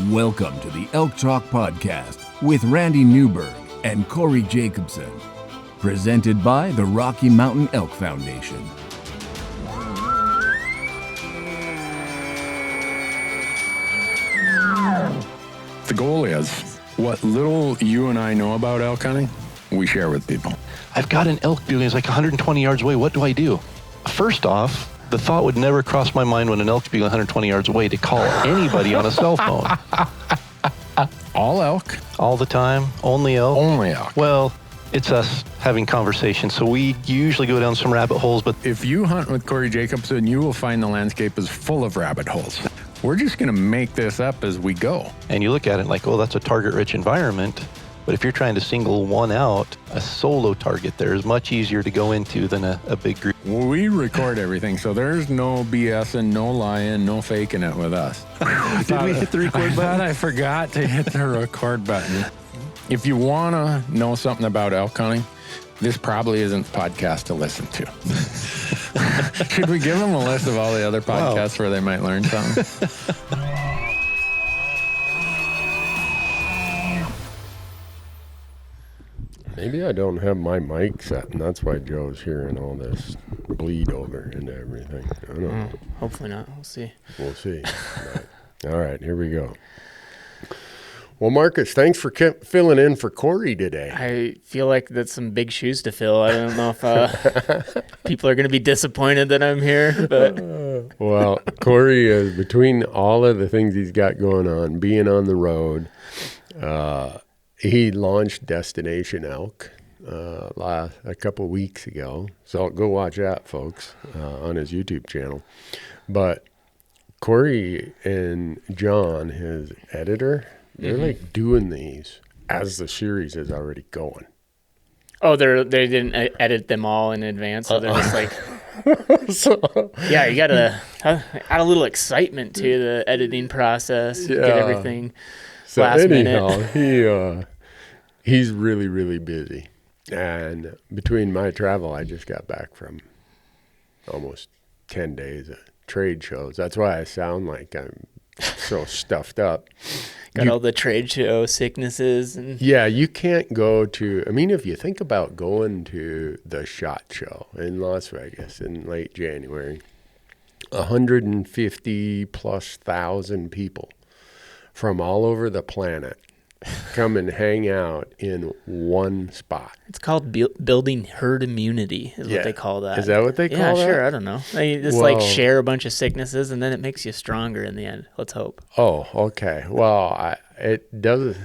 Welcome to the Elk Talk Podcast with Randy Newberg and Corey Jacobson. Presented by the Rocky Mountain Elk Foundation. The goal is, what little you and I know about elk hunting, we share with people. I've got an elk building, it's like 120 yards away. What do I do? First off, the thought would never cross my mind when an elk's being 120 yards away to call anybody on a cell phone. All elk? All the time? Only elk? Only elk. Well, it's us having conversations, so we usually go down some rabbit holes, but If you hunt with Corey Jacobson, you will find the landscape is full of rabbit holes. We're just going to make this up as we go. and you look at it like, oh, that's a target-rich environment. But if you're trying to single one out, a solo target there is much easier to go into than a big group. We record everything, so there's no BSing, no lying, no faking it with us. Did we hit the record I button? thought I forgot to hit the record button. If you want to know something about elk hunting, this probably isn't the podcast to listen to. Should we give them a list of all the other podcasts where they might learn something? Maybe I don't have my mic set, and that's why Joe's hearing all this bleed over and everything. I don't know. Hopefully not. We'll see. We'll see. But, all right, here we go. Well, Marcus, thanks for filling in for Corey today. I feel like that's some big shoes to fill. I don't know if people are going to be disappointed that I'm here, but Well, Corey is, between all of the things he's got going on, being on the road, he launched Destination Elk a couple weeks ago. So go watch that, folks, on his YouTube channel. But Corey and John, his editor, they're like doing these as the series is already going. oh, they didn't edit them all in advance, so they're just like, So, yeah, you got to add a little excitement to the editing process, get everything last minute. He's really, really busy. And between my travel, I just got back from almost 10 days of trade shows. That's why I sound like I'm so stuffed up. Got all the trade show sicknesses. And Yeah, you can't go to, I mean, if you think about going to the SHOT Show in Las Vegas in late January, 150 plus thousand people from all over the planet come and hang out in one spot. it's called building herd immunity is what they call that. Is that what they call Yeah, that? sure. I don't know. They just Well- like share a bunch of sicknesses, and then it makes you stronger in the end. Let's hope. Oh, okay. Well, it doesn't,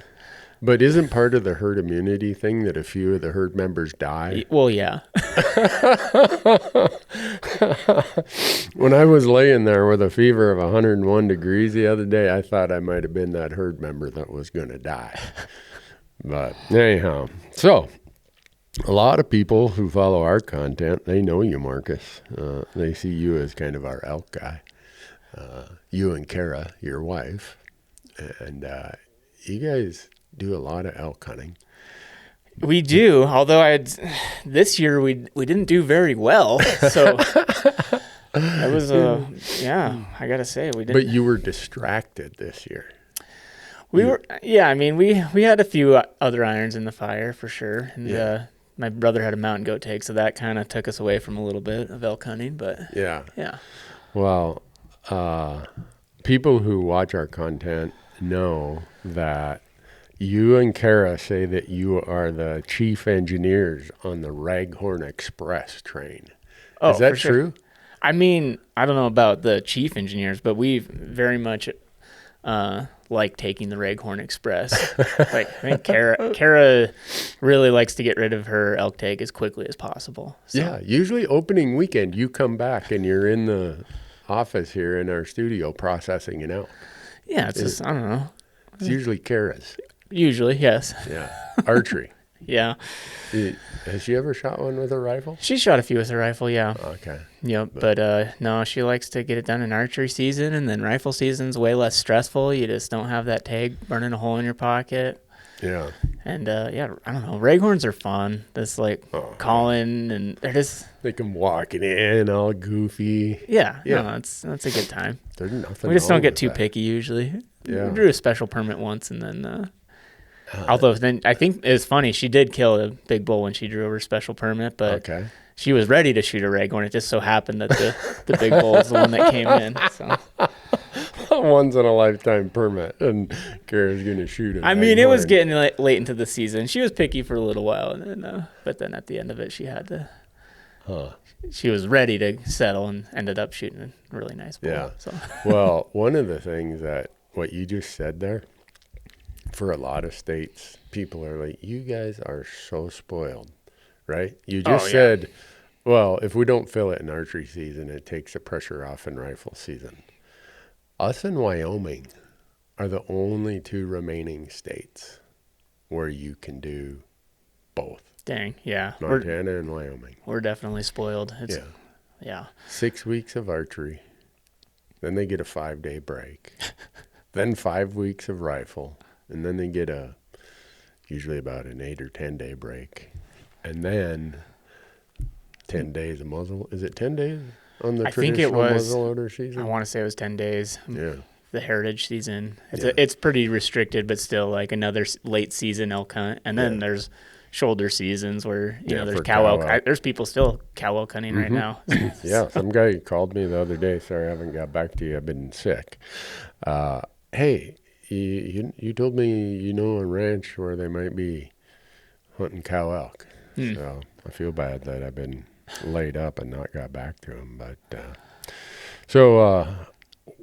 but isn't part of the herd immunity thing that a few of the herd members die? Well, yeah. When I was laying there with a fever of 101 degrees the other day, I thought I might have been that herd member that was going to die. But anyhow, so a lot of people who follow our content, they know you, Marcus. They see you as kind of our elk guy. You and Kara, your wife, and you guys do a lot of elk hunting. We do, although this year we didn't do very well. So that was I gotta say we didn't. But you were distracted this year. We were, yeah. I mean, we had a few other irons in the fire for sure, and my brother had a mountain goat take, so that kind of took us away from a little bit of elk hunting. But Yeah. Well, people who watch our content know that you and Kara say that you are the chief engineers on the Raghorn Express train. Is that for sure. true? I mean, I don't know about the chief engineers, but we very much like taking the Raghorn Express. Like, I think Kara really likes to get rid of her elk take as quickly as possible. So. Yeah. Usually opening weekend, you come back and you're in the office here in our studio processing an elk. Yeah, it's just, I don't know. It's usually Kara's. Usually, yes. Yeah. Archery. Yeah. Has she ever shot one with a rifle? She shot a few with her rifle, yeah. Okay. Yep, but no, she likes to get it done in archery season, and then rifle season's way less stressful. You just don't have that tag burning a hole in your pocket. Yeah. And I don't know. Raghorns are fun. That's like calling, and they're just They come walking in all goofy. Yeah. Yeah. No, that's a good time. There's nothing We just wrong don't get with too that. picky usually. Yeah. We drew a special permit once, and then although then I think it's funny, she did kill a big bull when she drew her special permit, but Okay. she was ready to shoot a Raghorn. It just so happened that the big bull is the one that came in. So Once in a lifetime permit, and Kara's gonna shoot it. I mean, it was getting late into the season. She was picky for a little while, and then, but then at the end of it, she had to. She was ready to settle and ended up shooting a really nice bull. Yeah. So. Well, one of the things that what you just said there, for a lot of states, people are like, "You guys are so spoiled," right? You just said, "Well, if we don't fill it in archery season, it takes the pressure off in rifle season." Us in Wyoming are the only two remaining states where you can do both. Dang, yeah. Montana and Wyoming. We're definitely spoiled. It's, Yeah. Yeah. 6 weeks of archery. Then they get a 5-day break. Then 5 weeks of rifle. And then they get usually about an 8 or 10 day break. And then 10 days of muzzle. Is it 10 days on the I think traditional it was. muzzleloader season? I want to say it was 10 days. Yeah. The heritage season. Yeah. It's pretty restricted, but still like another late season elk hunt. And then there's shoulder seasons where you know there's for cow elk. cow elk. There's people still cow elk hunting right now. Yeah, some guy called me the other day. Sorry, I haven't got back to you. I've been sick. Hey, you told me you know a ranch where they might be hunting cow elk. So I feel bad that I've been laid up and not got back to him. But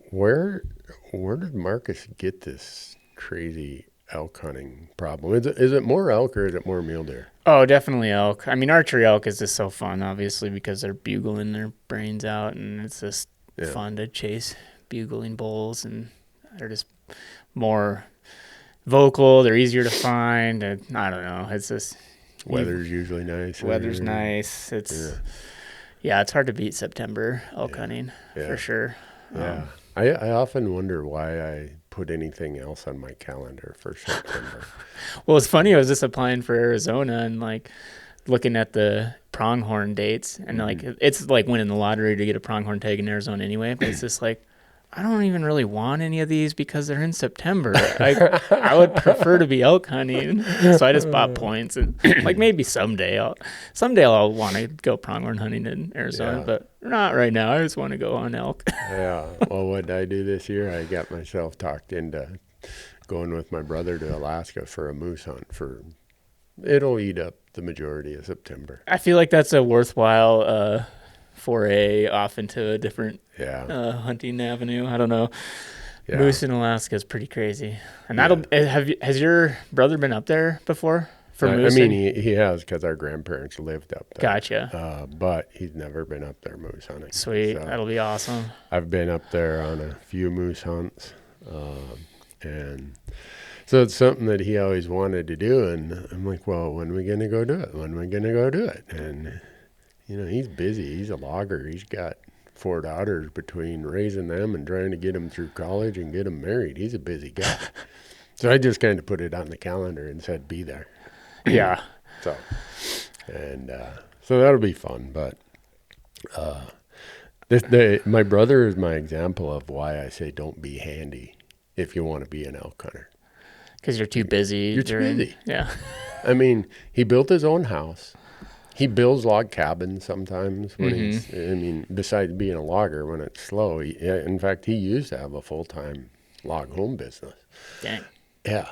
where did Marcus get this crazy elk hunting problem? Is it more elk or is it more mule deer? Oh, definitely elk. I mean, archery elk is just so fun, obviously, because they're bugling their brains out, and it's just fun to chase bugling bulls, and they're just more vocal. They're easier to find. And I don't know. It's just Weather's usually nice. Weather's nice. It's it's hard to beat September elk hunting for sure. Yeah. I often wonder why I put anything else on my calendar for September. Well, it's funny. I was just applying for Arizona and like looking at the pronghorn dates, and like it's like winning the lottery to get a pronghorn tag in Arizona anyway. But it's just like I don't even really want any of these because they're in September. I would prefer to be elk hunting, so I just bought points and like maybe someday I'll want to go pronghorn hunting in Arizona, but not right now. I just want to go on elk. Yeah. Well, what did I do this year? I got myself talked into going with my brother to Alaska for a moose hunt. It'll eat up the majority of September. I feel like that's a worthwhile foray off into a different hunting avenue. I don't know. Yeah. Moose in Alaska is pretty crazy. And has your brother been up there before for moose? I mean, he has because our grandparents lived up there. Gotcha. But he's never been up there moose hunting. Sweet. So that'll be awesome. I've been up there on a few moose hunts. And so it's something that he always wanted to do. And I'm like, well, when are we going to go do it? When are we going to go do it? And you know, he's busy. He's a logger. He's got 4 daughters between raising them and trying to get them through college and get them married. He's a busy guy. So I just kind of put it on the calendar and said, be there. Yeah. So that'll be fun. But my brother is my example of why I say don't be handy if you want to be an elk hunter. Because you're too busy. You're too busy. Yeah. I mean, he built his own house. He builds log cabins sometimes when besides being a logger, when it's slow. In fact, he used to have a full-time log home business. Dang. Yeah.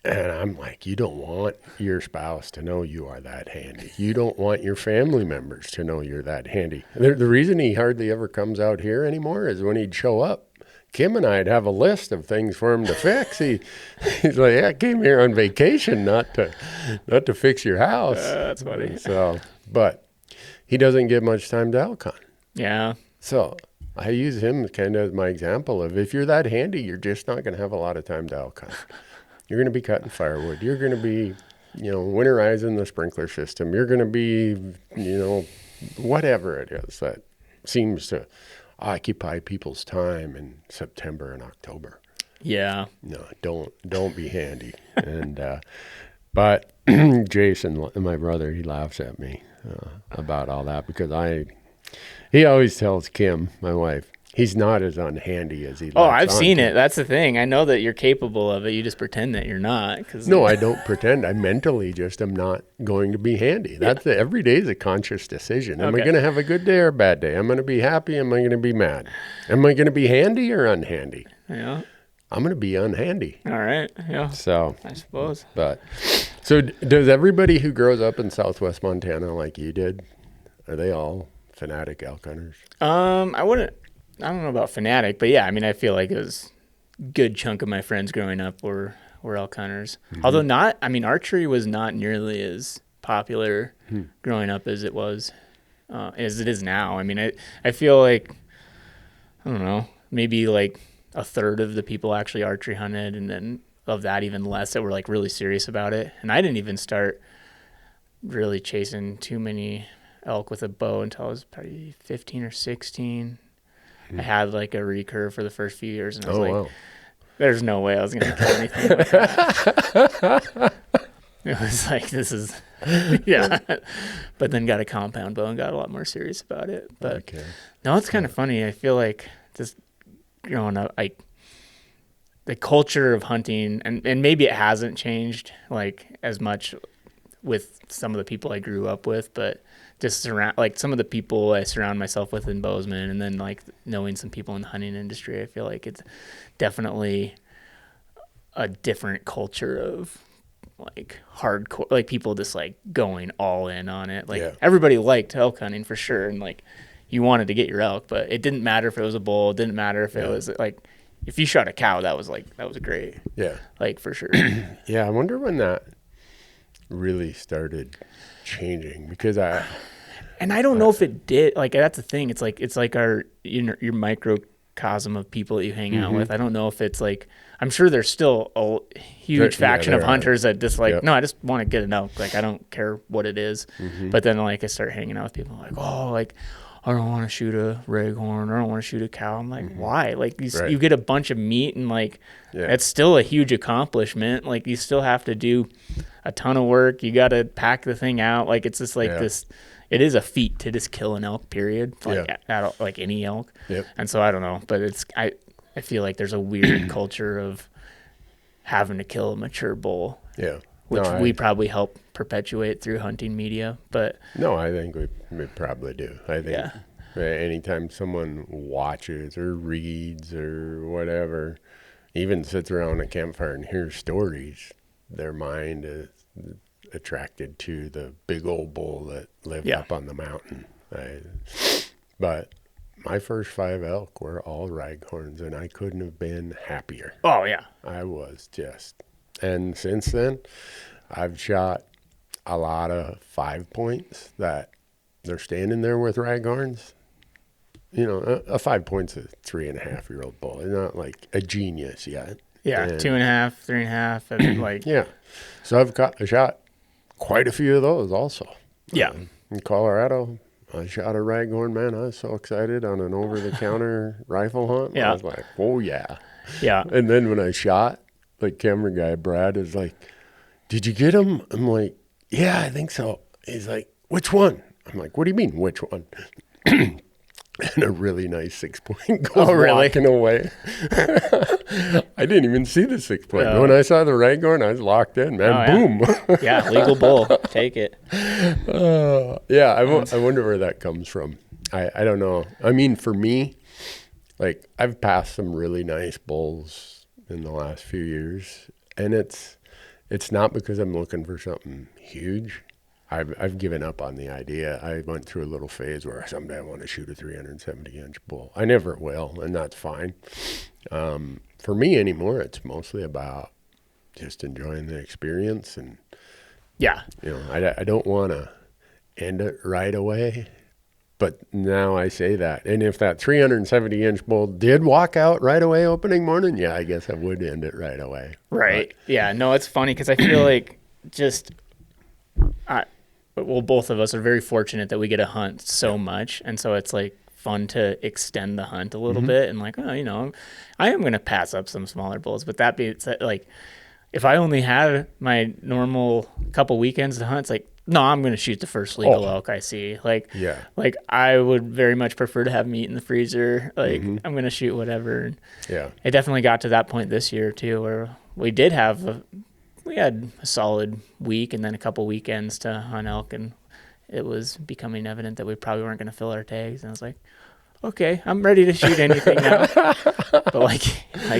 And I'm like, you don't want your spouse to know you are that handy. You don't want your family members to know you're that handy. The reason he hardly ever comes out here anymore is when he'd show up, Kim and I'd have a list of things for him to fix. He's like, I came here on vacation, not to fix your house. That's funny. So, but he doesn't get much time to elk hunt. Yeah. So I use him kind of as my example of if you're that handy, you're just not going to have a lot of time to elk hunt. You're going to be cutting firewood. You're going to be, winterizing the sprinkler system. You're going to be, whatever it is that seems to occupy people's time in September and October. Yeah. No, don't be handy. And but Jason, my brother, he laughs at me. about all that because he always tells Kim, my wife, he's not as unhandy as he lets on I've seen to. it. That's the thing. I know that you're capable of it. You just pretend that you're not. No, I don't pretend. I mentally just am not going to be handy. Every day is a conscious decision. Am I going to have a good day or a bad day? Am I going to be happy? Am I going to be mad? Am I going to be handy or unhandy? Yeah. I'm going to be unhandy. All right. Yeah. So I suppose. So does everybody who grows up in Southwest Montana like you did, are they all fanatic elk hunters? I don't know about fanatic, but yeah, I mean, I feel like it was a good chunk of my friends growing up were elk hunters. Mm-hmm. Although archery was not nearly as popular growing up as it was, as it is now. I mean, I feel like, I don't know, maybe like a third of the people actually archery hunted, and then of that, even less that were like really serious about it. And I didn't even start really chasing too many elk with a bow until I was probably 15 or 16. I had like a recurve for the first few years, and I was there's no way I was going to kill anything like that. It was like, this is, yeah. But then got a compound bow and got a lot more serious about it. But no, it's kind of funny. I feel like just growing up, the culture of hunting, and maybe it hasn't changed like as much with some of the people I grew up with, but just some of the people I surround myself with in Bozeman, and then like knowing some people in the hunting industry, I feel like it's definitely a different culture of like hardcore, like people just like going all in on it. Like everybody liked elk hunting for sure, and like you wanted to get your elk, but it didn't matter if it was a bull, it didn't matter if it was like, if you shot a cow, that was great. Yeah. Like for sure. Yeah. I wonder when that really started changing, because I don't know if it did. Like, that's the thing. It's like our, your microcosm of people that you hang out with. I don't know if it's like, I'm sure there's still a huge faction of hunters that just like, no, I just want to get an elk. Like, I don't care what it is. But then like I start hanging out with people like, oh, like, I don't want to shoot a Raghorn, or I don't want to shoot a cow. I'm like, why? Like, you get a bunch of meat, and like, it's still a huge accomplishment. Like, you still have to do a ton of work. You got to pack the thing out. Like, it's just like this. It is a feat to just kill an elk, period. Like any elk. And so I don't know, but I feel like there's a weird culture of having to kill a mature bull. Which we probably help perpetuate through hunting media, but no, I think we probably do. I think anytime someone watches or reads or whatever, even sits around a campfire and hears stories, their mind is attracted to the big old bull that lived up on the mountain. But my first 5 elk were all Raghorns, and I couldn't have been happier. Oh yeah, I was just. And since then, I've shot a lot of 5 points that they're standing there with Raghorns. You know, a 5 point's a 3.5-year-old bull. It's not like a genius yet. Yeah, and 2.5, 3.5, and like So I shot quite a few of those also. Yeah. In Colorado, I shot a Raghorn. Man, I was so excited on an over-the-counter rifle hunt. I was like, oh yeah. Yeah. And then when I shot, like camera guy Brad is like, did you get him? I'm like, yeah, I think so. He's like, which one? I'm like, what do you mean, which one? And a really nice 6-point goes walking away. I didn't even see the 6-point. When I saw the Raghorn, I was locked in, man. Boom. Legal bull. Take it. I wonder where that comes from. I don't know. I mean, for me, like, I've passed some really nice bulls in the last few years, and it's not because I'm looking for something huge. I've given up on the idea. I went through a little phase where someday I want to shoot a 370-inch bull. I never will, and that's fine. For me anymore, it's mostly about just enjoying the experience, and I don't want to end it right away. But now I say that. And if that 370-inch bull did walk out right away opening morning, I guess I would end it right away. Right. But, no, it's funny because I feel like both of us are very fortunate that we get to hunt so much. And so it's like fun to extend the hunt a little bit. And like, I am going to pass up some smaller bulls. But that being said, like, if I only had my normal couple weekends to hunt, it's like, No, I'm going to shoot the first legal elk I see. Like I would very much prefer to have meat in the freezer. Like I'm going to shoot whatever. And it definitely got to that point this year too, where we did have we had a solid week and then a couple weekends to hunt elk, and it was becoming evident that we probably weren't going to fill our tags. And I was like, okay, I'm ready to shoot anything now. But like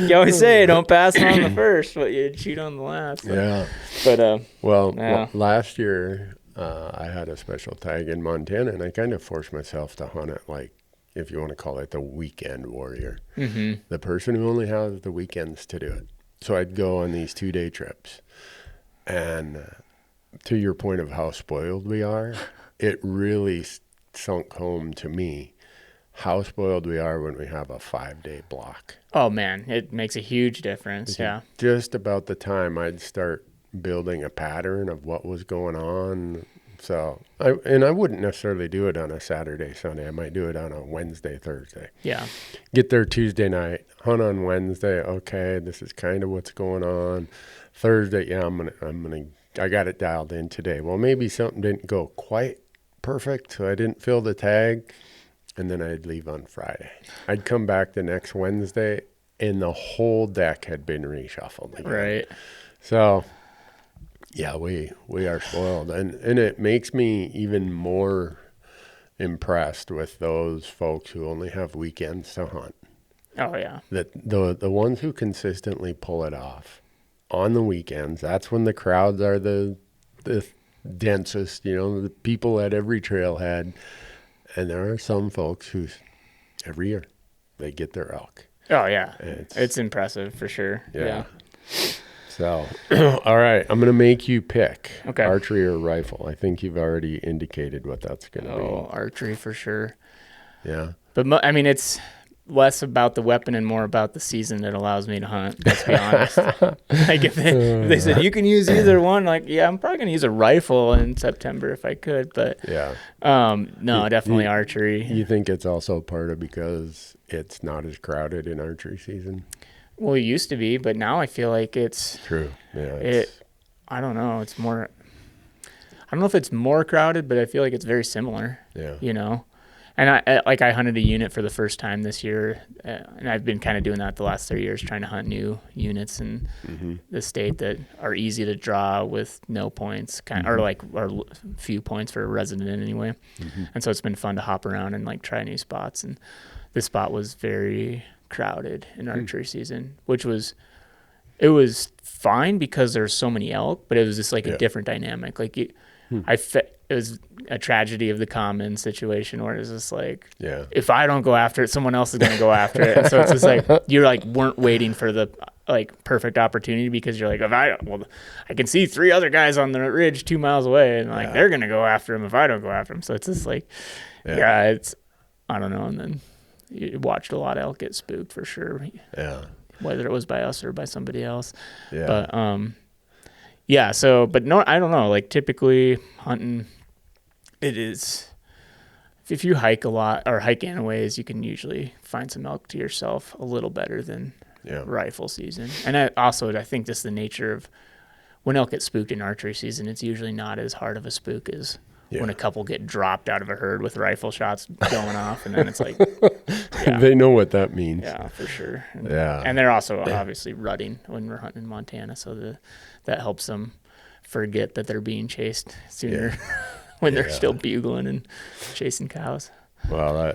you always say, don't pass on the first, but you shoot on the last. So. Yeah. But last year I had a special tag in Montana, and I kind of forced myself to hunt it like, if you want to call it, the weekend warrior, the person who only has the weekends to do it. So I'd go on these 2-day trips, and to your point of how spoiled we are, it really sunk home to me how spoiled we are when we have a 5-day block. Oh man, it makes a huge difference. Yeah. Just about the time I'd start building a pattern of what was going on. So I wouldn't necessarily do it on a Saturday, Sunday. I might do it on a Wednesday, Thursday. Yeah. Get there Tuesday night, hunt on Wednesday. Okay, this is kind of what's going on. Thursday, yeah, I got it dialed in today. Well, maybe something didn't go quite perfect, so I didn't fill the tag. And then I'd leave on Friday. I'd come back the next Wednesday, and the whole deck had been reshuffled again. Right. So, yeah, we are spoiled. And it makes me even more impressed with those folks who only have weekends to hunt. Oh, yeah. That the ones who consistently pull it off on the weekends, that's when the crowds are the densest, the people at every trailhead. And there are some folks who, every year, they get their elk. Oh, yeah. It's impressive for sure. Yeah. So, all right, I'm going to make you pick okay. Archery or rifle. I think you've already indicated what that's going to be. Oh, archery for sure. Yeah. But, it's less about the weapon and more about the season that allows me to hunt, let's be honest. Like if they said you can use either one, like, yeah, I'm probably going to use a rifle in September if I could, but no, definitely archery. You think it's also part of because it's not as crowded in archery season? Well, it used to be, but now I feel like it's true. Yeah. I don't know. It's more, I don't know if it's more crowded, but I feel like it's very similar. Yeah. And I hunted a unit for the first time this year, and I've been kind of doing that the last 3 years, trying to hunt new units in the state that are easy to draw with no points, or few points for a resident anyway. And so it's been fun to hop around and try new spots. And this spot was very crowded in archery season, which was fine because there's so many elk, but it was just a different dynamic. It was a tragedy of the common situation where it's just if I don't go after it, someone else is going to go after it. And so it's just you're weren't waiting for the perfect opportunity because you're I can see 3 other guys on the ridge 2 miles away and they're going to go after him if I don't go after him. So it's just it's, I don't know. And then you watched a lot of elk get spooked for sure. Yeah. Whether it was by us or by somebody else. Yeah. But, yeah, so, but no, I don't know, typically hunting, it is, if you hike a lot or hike anyways, you can usually find some elk to yourself a little better than rifle season. And I think just the nature of when elk get spooked in archery season, it's usually not as hard of a spook as when a couple get dropped out of a herd with rifle shots going off, and then it's they know what that means. Yeah, for sure. And they're also obviously rutting when we're hunting in Montana, so that helps them forget that they're being chased sooner when they're still bugling and chasing cows. Well,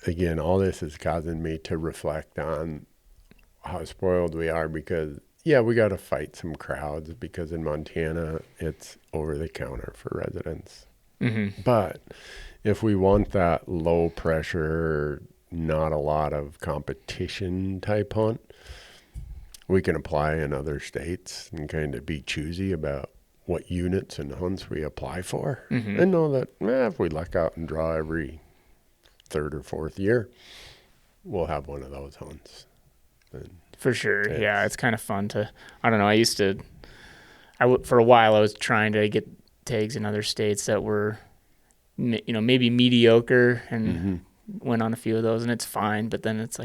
again, all this is causing me to reflect on how spoiled we are because, we got to fight some crowds because in Montana, it's over the counter for residents. But if we want that low pressure, not a lot of competition type hunt, we can apply in other states and kind of be choosy about what units and hunts we apply for. And know that if we luck out and draw every 3rd or 4th year, we'll have one of those hunts. For sure. It's kind of fun to, I don't know, for a while I was trying to get tags in other states that were, maybe mediocre and went on a few of those and it's fine. But then it's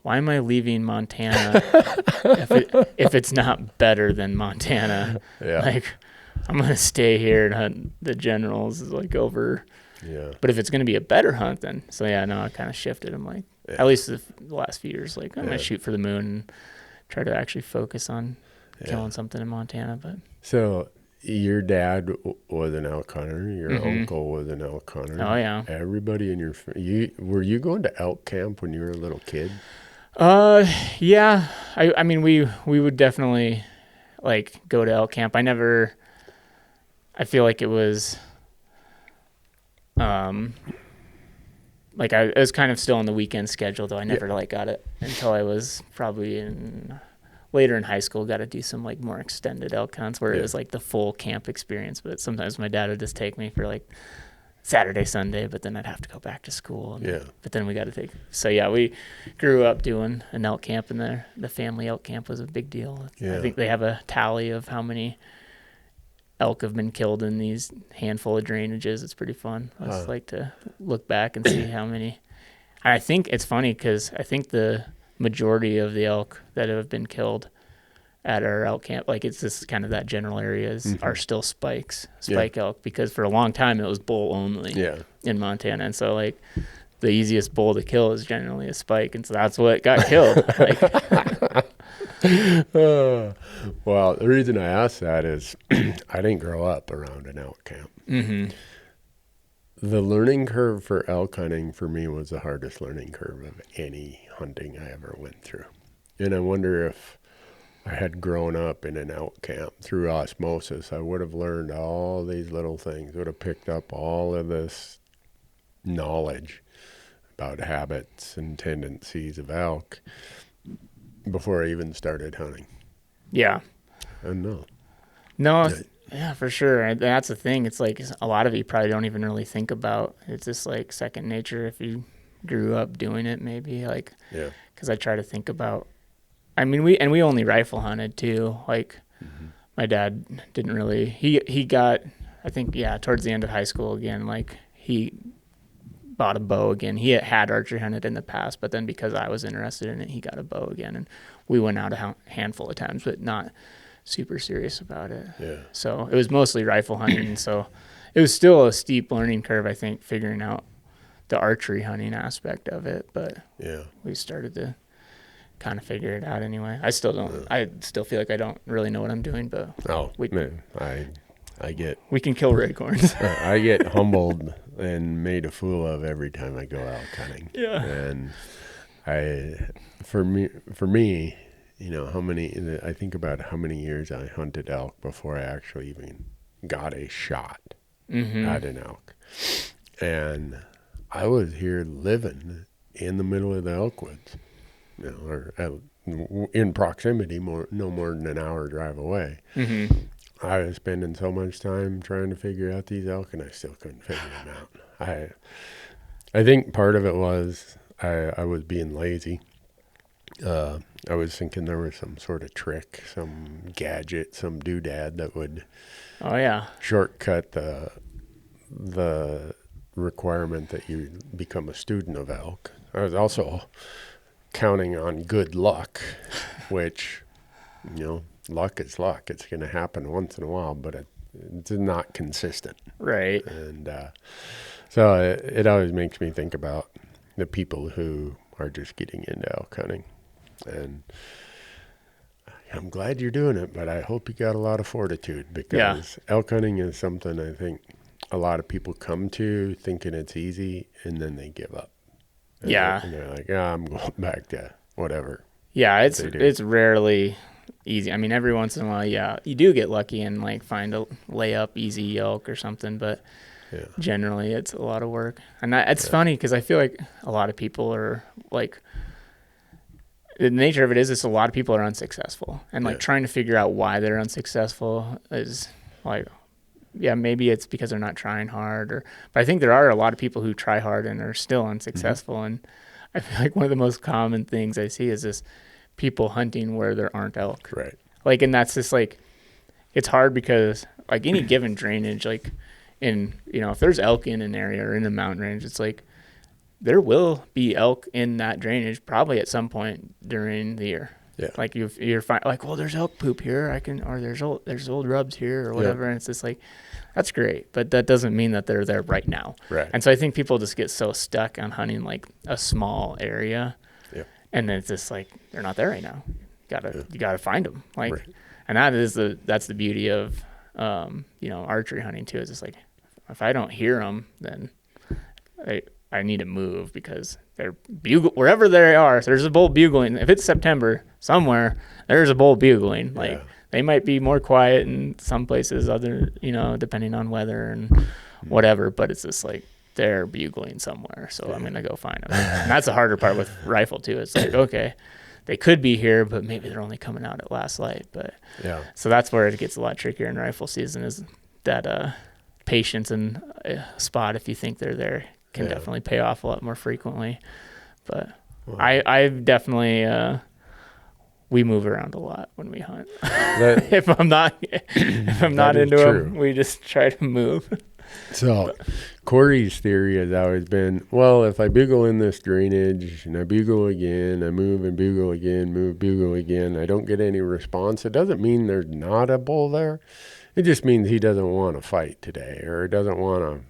why am I leaving Montana if it's not better than Montana? I'm going to stay here and hunt the generals like over. Yeah. But if it's going to be a better hunt, then so yeah, no, I kind of shifted. I'm like, at least the last few years, like I'm going to shoot for the moon and try to actually focus on killing something in Montana. But so your dad was an elk hunter. Your uncle was an elk hunter. Oh yeah. Everybody in your were you going to elk camp when you were a little kid? Yeah. I mean, we would definitely like go to elk camp. I feel like it was, like it was kind of still on the weekend schedule, though I never like got it until I was probably later in high school, got to do some like more extended elk hunts where it was like the full camp experience. But sometimes my dad would just take me for like Saturday, Sunday, but then I'd have to go back to school. But then we got to so yeah, we grew up doing an elk camp, and the family elk camp was a big deal. I think they have a tally of how many elk have been killed in these handful of drainages. It's pretty fun. I just like to look back and see how many. I think it's funny because I think the majority of the elk that have been killed at our elk camp, like it's just kind of that general area, are still spike elk, because for a long time it was bull only in Montana. And so like the easiest bull to kill is generally a spike. And so that's what got killed. Well, the reason I asked that is I didn't grow up around an elk camp. Mm-hmm. The learning curve for elk hunting for me was the hardest learning curve of any hunting I ever went through. And I wonder if I had grown up in an elk camp through osmosis, I would have learned all these little things, would have picked up all of this knowledge about habits and tendencies of elk before I even started hunting. Yeah. I don't know. No, yeah, for sure. That's the thing. It's like a lot of you probably don't even really think about. It's just like second nature if you grew up doing it, maybe. Like, because I try to think about. I mean, we only rifle hunted too. Like, my dad didn't really. He got, I think, towards the end of high school again. Like, he bought a bow again. He had archery hunted in the past, but then because I was interested in it, he got a bow again, and we went out a handful of times, but not super serious about it. Yeah. So it was mostly rifle hunting, and so it was still a steep learning curve, I think, figuring out the archery hunting aspect of it. But we started to kind of figure it out anyway. I still don't. I still feel like I don't really know what I'm doing, but we can kill raghorns. I get humbled and made a fool of every time I go elk hunting. Yeah. And for me, you know, I think about how many years I hunted elk before I actually even got a shot at an elk. And I was here living in the middle of the elk woods, you know, or in proximity, no more than an hour drive away. I was spending so much time trying to figure out these elk, and I still couldn't figure them out. I think part of it was I was being lazy. I was thinking there was some sort of trick, some gadget, some doodad that would shortcut the requirement that you become a student of elk. I was also counting on good luck, which, you know, luck is luck. It's going to happen once in a while, but it's not consistent. Right. And so it always makes me think about the people who are just getting into elk hunting. And I'm glad you're doing it, but I hope you got a lot of fortitude, because elk hunting is something I think a lot of people come to thinking it's easy, and then they give up. And they're like, I'm going back to whatever. Yeah, it's rarely easy. I mean, every once in a while, you do get lucky and like find a layup easy elk or something, but generally it's a lot of work. And it's funny because I feel like a lot of people are like, the nature of it is a lot of people are unsuccessful, and like trying to figure out why they're unsuccessful is like, maybe it's because they're not trying hard, but I think there are a lot of people who try hard and are still unsuccessful. And I feel like one of the most common things I see is this people hunting where there aren't elk. Right. Like, and that's just like, it's hard because like any given drainage, like if there's elk in an area or in a mountain range, it's like, there will be elk in that drainage probably at some point during the year. Yeah. Like you're fine. Like, well, there's elk poop here. Or there's old rubs here or whatever. And it's just like, that's great, but that doesn't mean that they're there right now. Right. And so I think people just get so stuck on hunting like a small area, and then it's just like they're not there right now. You gotta find them. Like, and that's the beauty of archery hunting too. Is just like if I don't hear them, then I need to move because they're wherever they are. So there's a bull bugling. If it's September somewhere, there's a bull bugling. Like. They might be more quiet in some places, depending on weather and whatever, but it's just like they're bugling somewhere. So I'm going to go find them. And that's the harder part with rifle too. It's like, okay, they could be here, but maybe they're only coming out at last light. But so that's where it gets a lot trickier in rifle season is that patience in a spot, if you think they're there, can definitely pay off a lot more frequently. But I've definitely... we move around a lot when we hunt. If I'm not into them, we just try to move. So Corey's theory has always been, well, if I bugle in this drainage and I bugle again, I move and bugle again, bugle again, I don't get any response. It doesn't mean there's not a bull there. It just means he doesn't want to fight today or doesn't want to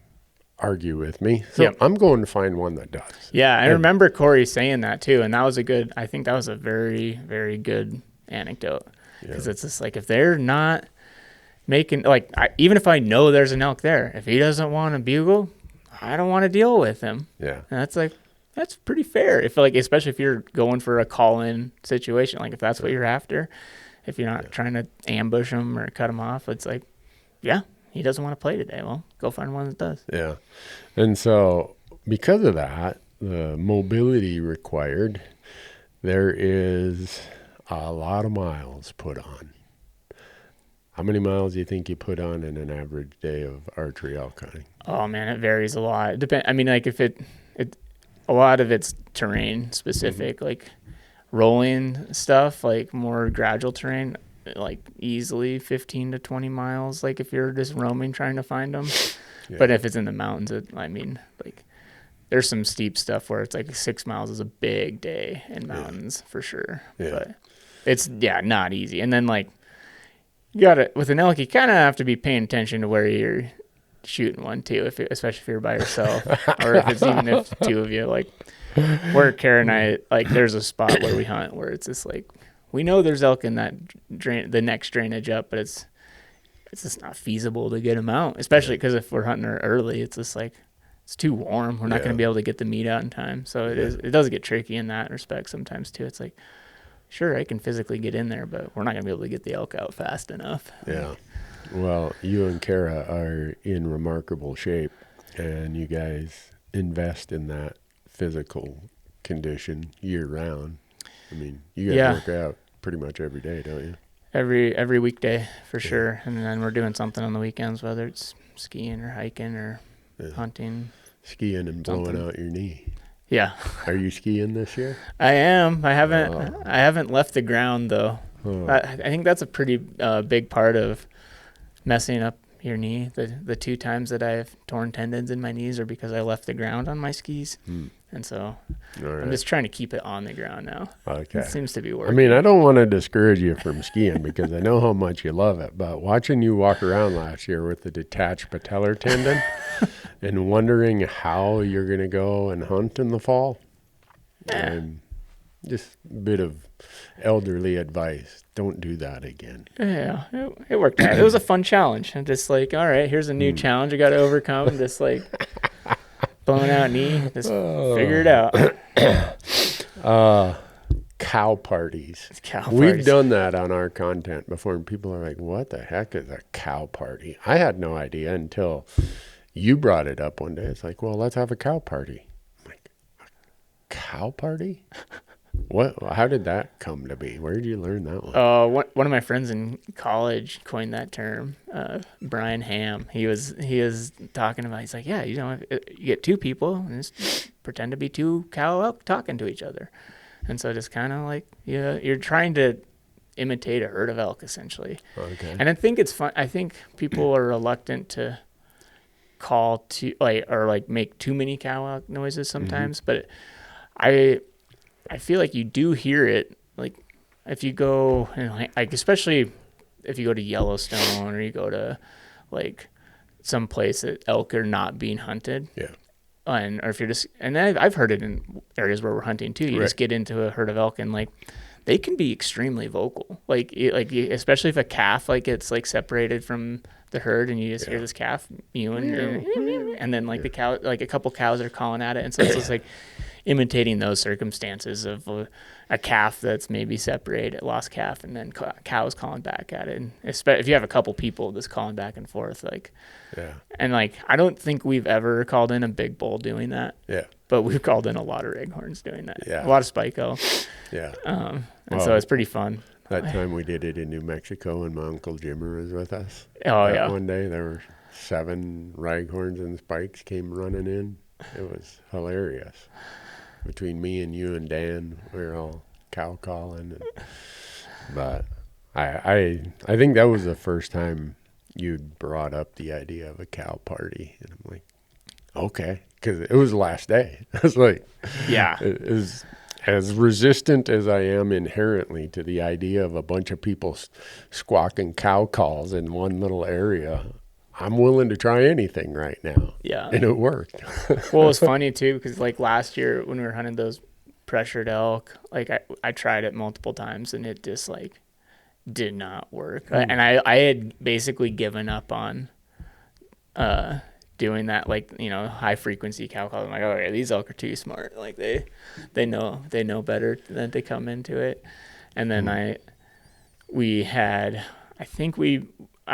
argue with me. So I'm going to find one that does. Yeah, I remember Corey saying that too, and that was I think that was a very, very good anecdote because it's just like if they're not making even if I know there's an elk there, if he doesn't want to bugle, I don't want to deal with him. Yeah, and that's pretty fair. If especially if you're going for a call-in situation, like if that's what you're after, if you're not trying to ambush him or cut him off, it's like, he doesn't want to play today. Well, go find one that does. Yeah. And so because of that, the mobility required, there is a lot of miles put on. How many miles do you think you put on in an average day of archery elk hunting? Oh man, it varies a lot. If a lot of it's terrain specific, like rolling stuff, like more gradual terrain, like easily 15 to 20 miles, like if you're just roaming trying to find them. But if it's in the mountains, there's some steep stuff where it's like 6 miles is a big day in mountains for sure. But it's not easy. And then you gotta, with an elk, you kind of have to be paying attention to where you're shooting one too, especially if you're by yourself or if two of you, where Kara and I, there's a spot where we hunt where it's just we know there's elk in that the next drainage up, but it's just not feasible to get them out, especially because if we're hunting early, it's just it's too warm. We're not going to be able to get the meat out in time. So it does get tricky in that respect sometimes too. It's sure, I can physically get in there, but we're not going to be able to get the elk out fast enough. Yeah. Well, you and Kara are in remarkable shape, and you guys invest in that physical condition year round. I mean, you guys work out pretty much every day, don't you? Every weekday for sure, and then we're doing something on the weekends, whether it's skiing or hiking or hunting. Skiing and blowing out your knee. Yeah. Are you skiing this year? I am. I haven't left the ground though. Oh. I think that's a pretty big part of messing up your knee. The 2 times that I've torn tendons in my knees are because I left the ground on my skis. And so I'm just trying to keep it on the ground now. Okay. It seems to be working. I mean, I don't want to discourage you from skiing because I know how much you love it, but watching you walk around last year with the detached patellar tendon and wondering how you're going to go and hunt in the fall, and just a bit of elderly advice. Don't do that again. Yeah, it worked out. It was a fun challenge. I'm just all right, here's a new challenge I got to overcome. Just blown out knee, just figure it out. Cow parties. We've done that on our content before, and people are like, what the heck is a cow party? I had no idea until you brought it up one day. It's well, let's have a cow party. I'm like, a cow party? What? How did that come to be? Where did you learn that one? One of my friends in college coined that term. Brian Ham. He was talking about. He's like, you get 2 people and just pretend to be 2 cow elk talking to each other, and so just kind of you're trying to imitate a herd of elk essentially. Okay. And I think it's fun. I think people are reluctant to call to make too many cow elk noises sometimes, but I feel like you do hear it if you go, like especially if you go to Yellowstone or you go to like some place that elk are not being hunted. Yeah. Or if you're just, and I've heard it in areas where we're hunting too. You just get into a herd of elk and like they can be extremely vocal. Like especially if a calf like gets like separated from the herd and you just hear this calf mewing and then like the cow, like a couple cows are calling at it, and so it's just like imitating those circumstances of a calf that's maybe separated, lost calf, and then cows calling back at it. And if you have a couple people just calling back and forth, like, and like, I don't think we've ever called in a big bull doing that. Yeah. But we've called in a lot of Raghorns doing that. Yeah. A lot of spike elk. Yeah. And so it's pretty fun. That time we did it in New Mexico and my Uncle Jimmer was with us. Oh, yeah. One day there were 7 Raghorns and spikes came running in. It was hilarious. Between me and you and Dan, we were all cow calling. But I think that was the first time you brought up the idea of a cow party. And I'm like, okay. Because it was the last day. I was like, yeah. As resistant as I am inherently to the idea of a bunch of people squawking cow calls in one little area, I'm willing to try anything right now. Yeah. And it worked. Well, it was funny too, because like last year when we were hunting those pressured elk, like I tried it multiple times and it just like did not work. And I had basically given up on doing that, like, you know, high frequency cow call. I'm like, oh yeah, these elk are too smart. Like they know better than they come into it. And then I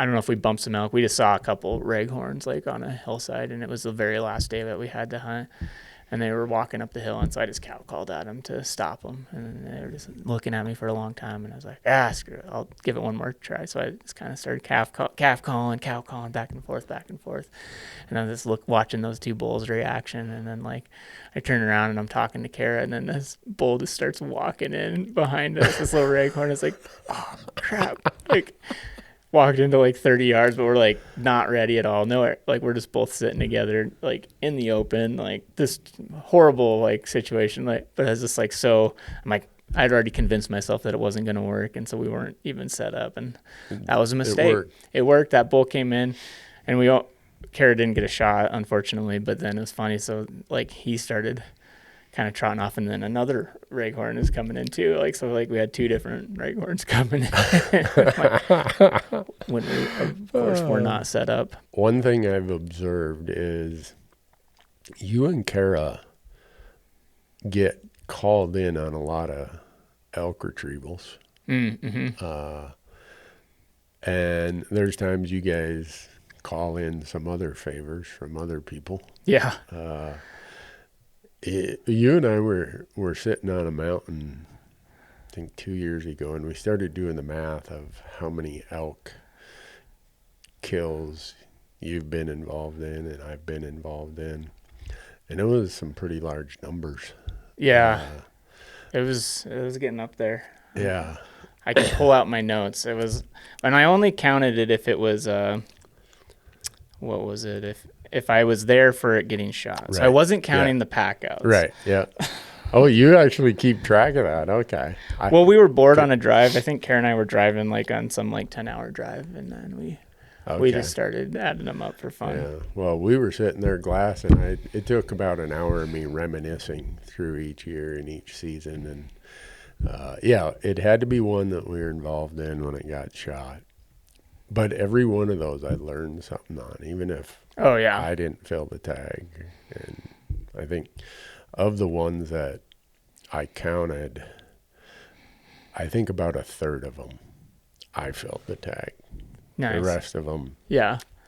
don't know if we bumped some elk. We just saw a couple Raghorns like on a hillside, and it was the very last day that we had to hunt. And they were walking up the hill, and so I just cow called at them to stop them. And they were just looking at me for a long time, and I was like, screw it, I'll give it one more try. So I just kind of started calf calling, cow calling, back and forth. And I was just watching those two bulls' reaction, and then like I turn around and I'm talking to Kara, and then this bull just starts walking in behind us, this little Raghorn. It's like, oh crap, like. Walked into like 30 yards, but we're like not ready at all. No, like we're just both sitting together, like in the open, like this horrible like situation. Like, but I was just like, so I'm like, I'd already convinced myself that it wasn't going to work, and so we weren't even set up, and that was a mistake. It worked. That bull came in, and Kara didn't get a shot, unfortunately. But then it was funny. So like he started kind of trotting off, and then another Raghorn is coming in too. Like, so like we had 2 different Raghorns coming in. When we, of course, we're not set up. One thing I've observed is you and Kara get called in on a lot of elk retrievals. Mm-hmm. And there's times you guys call in some other favors from other people. Yeah. You and I were sitting on a mountain, I think 2 years ago, and we started doing the math of how many elk kills you've been involved in and I've been involved in, and it was some pretty large numbers. Yeah, it was getting up there. Yeah, I could pull out my notes. It was, and I only counted it if it was what was it? If I was there for it getting shot. So I wasn't counting the pack outs. Right. Yeah. Oh, you actually keep track of that. Okay. Well, we were bored on a drive. I think Kara and I were driving like on some like 10-hour drive, and then we just started adding them up for fun. Yeah. Well, we were sitting there glassing. It took about an hour of me reminiscing through each year and each season, and it had to be one that we were involved in when it got shot. But every one of those I learned something on, even if I didn't fill the tag. And I think of the ones that I counted, I think about a third of them I filled the tag. Nice. The rest of them,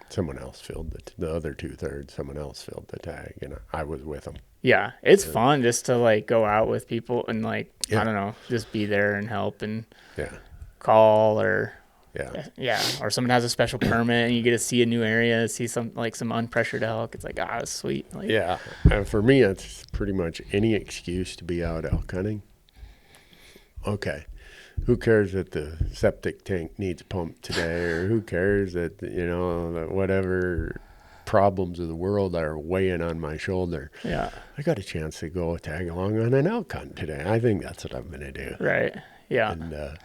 someone else filled the other 2/3. Someone else filled the tag, and I was with them. Yeah, it's fun just to like go out with people and like I don't know, just be there and help and call or. Yeah. Or someone has a special permit and you get to see a new area, see some unpressured elk. It's like, it's sweet. Like, yeah. And for me, it's pretty much any excuse to be out elk hunting. Okay. Who cares that the septic tank needs pumped today, or who cares that, that whatever problems of the world are weighing on my shoulder. Yeah. I got a chance to go tag along on an elk hunt today. I think that's what I'm going to do. Right. Yeah. And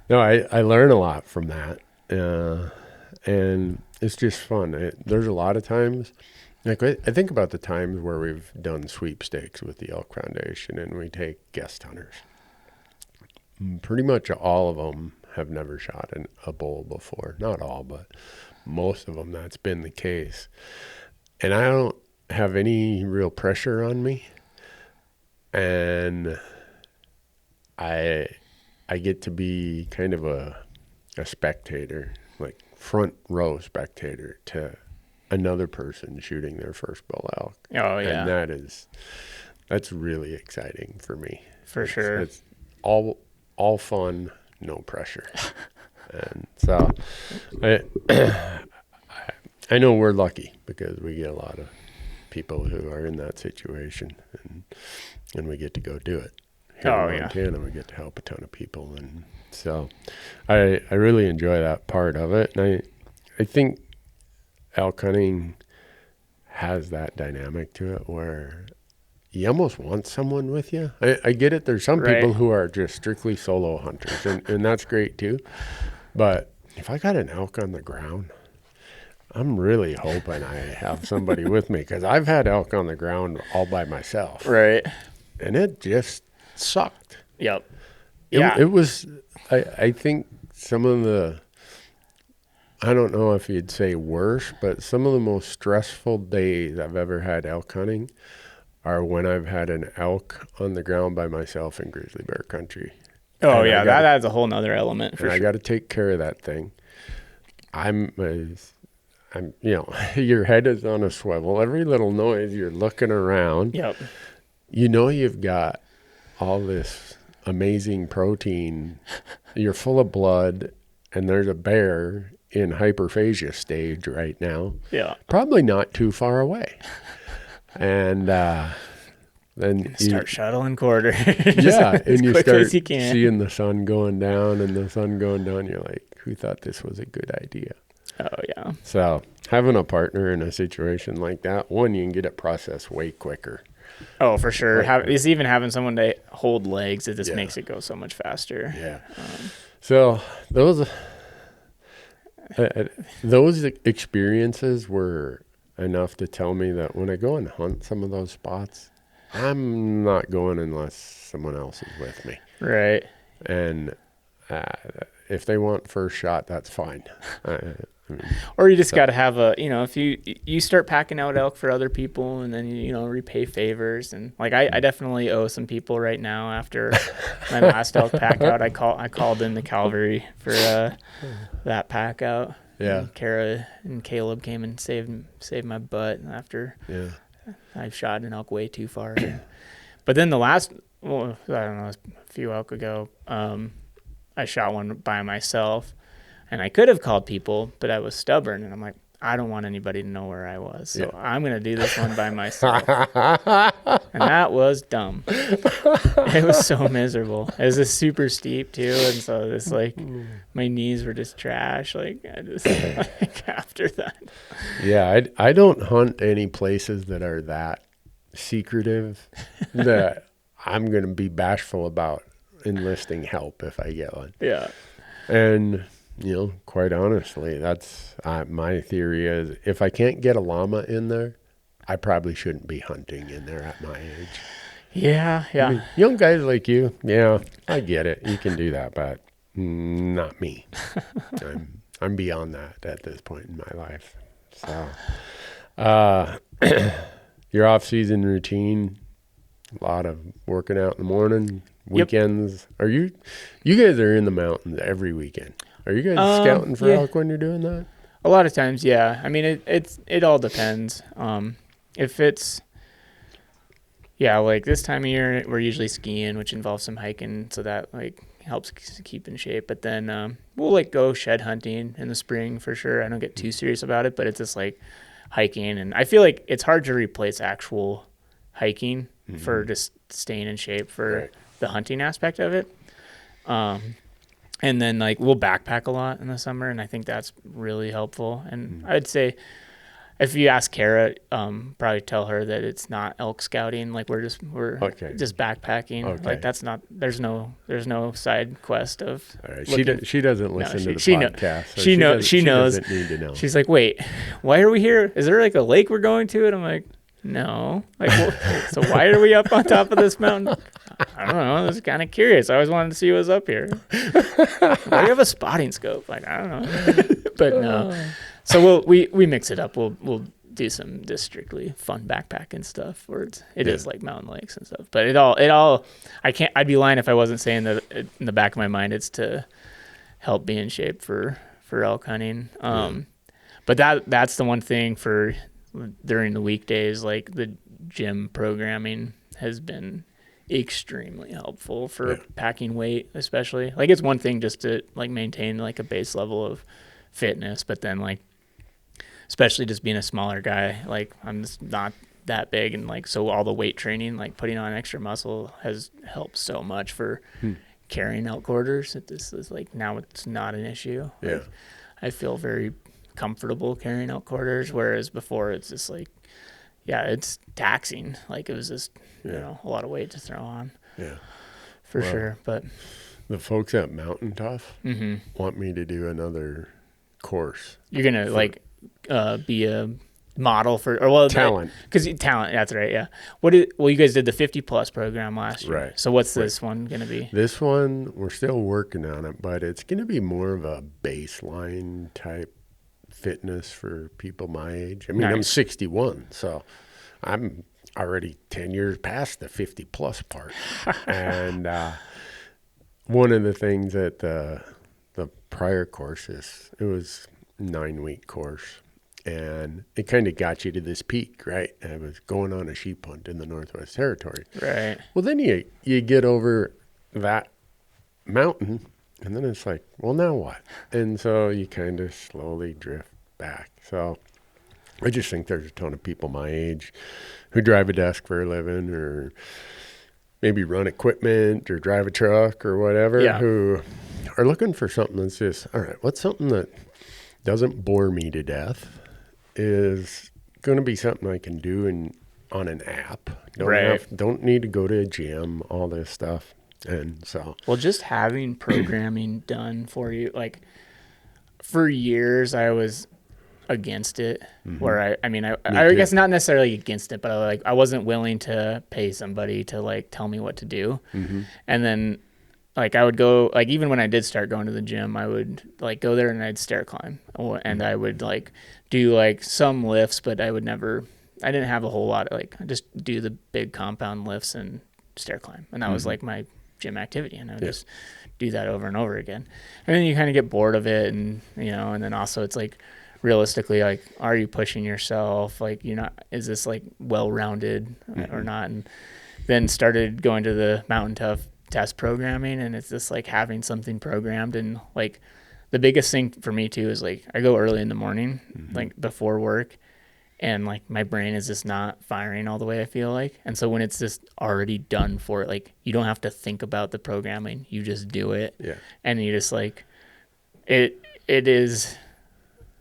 no, I learn a lot from that, and it's just fun. There's a lot of times, like I think about the times where we've done sweepstakes with the Elk Foundation, and we take guest hunters. Pretty much all of them have never shot a bull before. Not all, but most of them, that's been the case. And I don't have any real pressure on me. And I get to be kind of a spectator, like front row spectator to another person shooting their first bull elk. Oh, yeah. And that's really exciting for me. For sure. It's all fun, no pressure. And so I know we're lucky because we get a lot of people who are in that situation, and we get to go do it. Here in Montana, we get to help a ton of people. And so I really enjoy that part of it. And I think elk hunting has that dynamic to it where you almost want someone with you. I get it. There's some people who are just strictly solo hunters, and that's great too. But if I got an elk on the ground, I'm really hoping I have somebody with me, because I've had elk on the ground all by myself. Right. And it just sucked. Yep. It was, I think some of the, I don't know if you'd say worse, but some of the most stressful days I've ever had elk hunting are when I've had an elk on the ground by myself in grizzly bear country. Oh, and yeah, that adds a whole nother element for sure. I got to take care of that thing. I'm, your head is on a swivel. Every little noise, you're looking around. Yep. You know you've got all this amazing protein. You're full of blood, and there's a bear in hyperphagia stage right now. Yeah. Probably not too far away. And then you start shuttling quarters. Yeah, and you start you seeing the sun going down, and the sun going down. You're like, who thought this was a good idea? Oh, yeah. So having a partner in a situation like that, one, you can get it processed way quicker. Oh, for sure. It's even having someone to hold legs, it just makes it go so much faster. Yeah. So those experiences were enough to tell me that when I go and hunt some of those spots, I'm not going unless someone else is with me. Right. And if they want first shot, that's fine. Or you just got to have if you start packing out elk for other people, and then repay favors, and like I definitely owe some people right now after my last elk pack out. I called in the Calvary for that pack out. Yeah. And Kara and Caleb came and saved my butt after I shot an elk way too far. But then I don't know, a few elk ago, I shot one by myself. And I could have called people, but I was stubborn. And I'm like, I don't want anybody to know where I was. So I'm going to do this one by myself. And that was dumb. It was so miserable. It was just super steep, too. And so it's like my knees were just trash. Like, I just, after that. Yeah, I don't hunt any places that are that secretive that I'm going to be bashful about enlisting help if I get one. Yeah. And quite honestly, that's my theory is if I can't get a llama in there, I probably shouldn't be hunting in there at my age. Yeah, yeah. I mean, young guys like you, I get it. You can do that, but not me. I'm beyond that at this point in my life. So, your off-season routine, a lot of working out in the morning, weekends. Yep. You guys are in the mountains every weekend. Are you guys scouting for elk when you're doing that? A lot of times, yeah. I mean, it all depends. If it's, like this time of year, we're usually skiing, which involves some hiking, so that like helps keep in shape. But then we'll like go shed hunting in the spring for sure. I don't get too serious about it, but it's just like hiking, and I feel like it's hard to replace actual hiking for just staying in shape for the hunting aspect of it. And then like we'll backpack a lot in the summer, and I think that's really helpful. And I'd say if you ask Kara, probably tell her that it's not elk scouting. Like we're just backpacking. Okay. Like that's not. There's no side quest of. All right. She doesn't listen to the podcast. So she knows. She doesn't need to know. She's like, wait, why are we here? Is there like a lake we're going to? And I'm like, no. Like, well, so why are we up on top of this mountain? I don't know. I was kind of curious. I always wanted to see what was up here. Why do you have a spotting scope? Like, I don't know. But no. So we mix it up. We'll do some just strictly fun backpacking stuff where it is like mountain lakes and stuff. But it all I'd be lying if I wasn't saying that in the back of my mind it's to help be in shape for elk hunting. But that's the one thing for during the weekdays, like the gym programming has been extremely helpful for packing weight, especially. Like it's one thing just to like maintain like a base level of fitness, but then like especially just being a smaller guy, like I'm just not that big, and like so all the weight training, like putting on extra muscle has helped so much for carrying out quarters. This is like now it's not an issue. Yeah. Like, I feel very comfortable carrying out quarters, whereas before it's just like it's taxing. Like it was just you know a lot of weight to throw on. Yeah. For sure. But the folks at Mountain Tough want me to do another course. You're gonna be a model for talent, because talent. That's right. Yeah. You guys did the 50+ program last year, right? So what's this one gonna be? This one we're still working on it, but it's gonna be more of a baseline type fitness for people my age. I mean, I'm 61, so I'm already 10 years past the 50+ part. And one of the things at the prior courses, it was 9-week course, and it kind of got you to this peak, right? I was going on a sheep hunt in the Northwest Territories. Right. Well, then you get over that mountain, and then it's like, well, now what? And so you kind of slowly drift back. So I just think there's a ton of people my age who drive a desk for a living, or maybe run equipment or drive a truck or whatever, who are looking for something that's just, all right, what's something that doesn't bore me to death, is going to be something I can do on an app. Don't need to go to a gym, all this stuff. And so, well, just having programming done for you, like for years I was against it, where I guess not necessarily against it, but I wasn't willing to pay somebody to like tell me what to do. And then like I would go, like even when I did start going to the gym, I would like go there and I'd stair climb, and I would like do like some lifts, but I didn't have a whole lot of like, I just do the big compound lifts and stair climb. And that was like my gym activity, and I would just do that over and over again. And then you kind of get bored of it, and and then also it's like, realistically, like, are you pushing yourself? Like, is this like well-rounded or not? And then started going to the Mountain Tough test programming, and it's just like having something programmed. And like the biggest thing for me too is like I go early in the morning, like before work, and like my brain is just not firing all the way, I feel like. And so when it's just already done for it, like you don't have to think about the programming, you just do it. And you just like it is.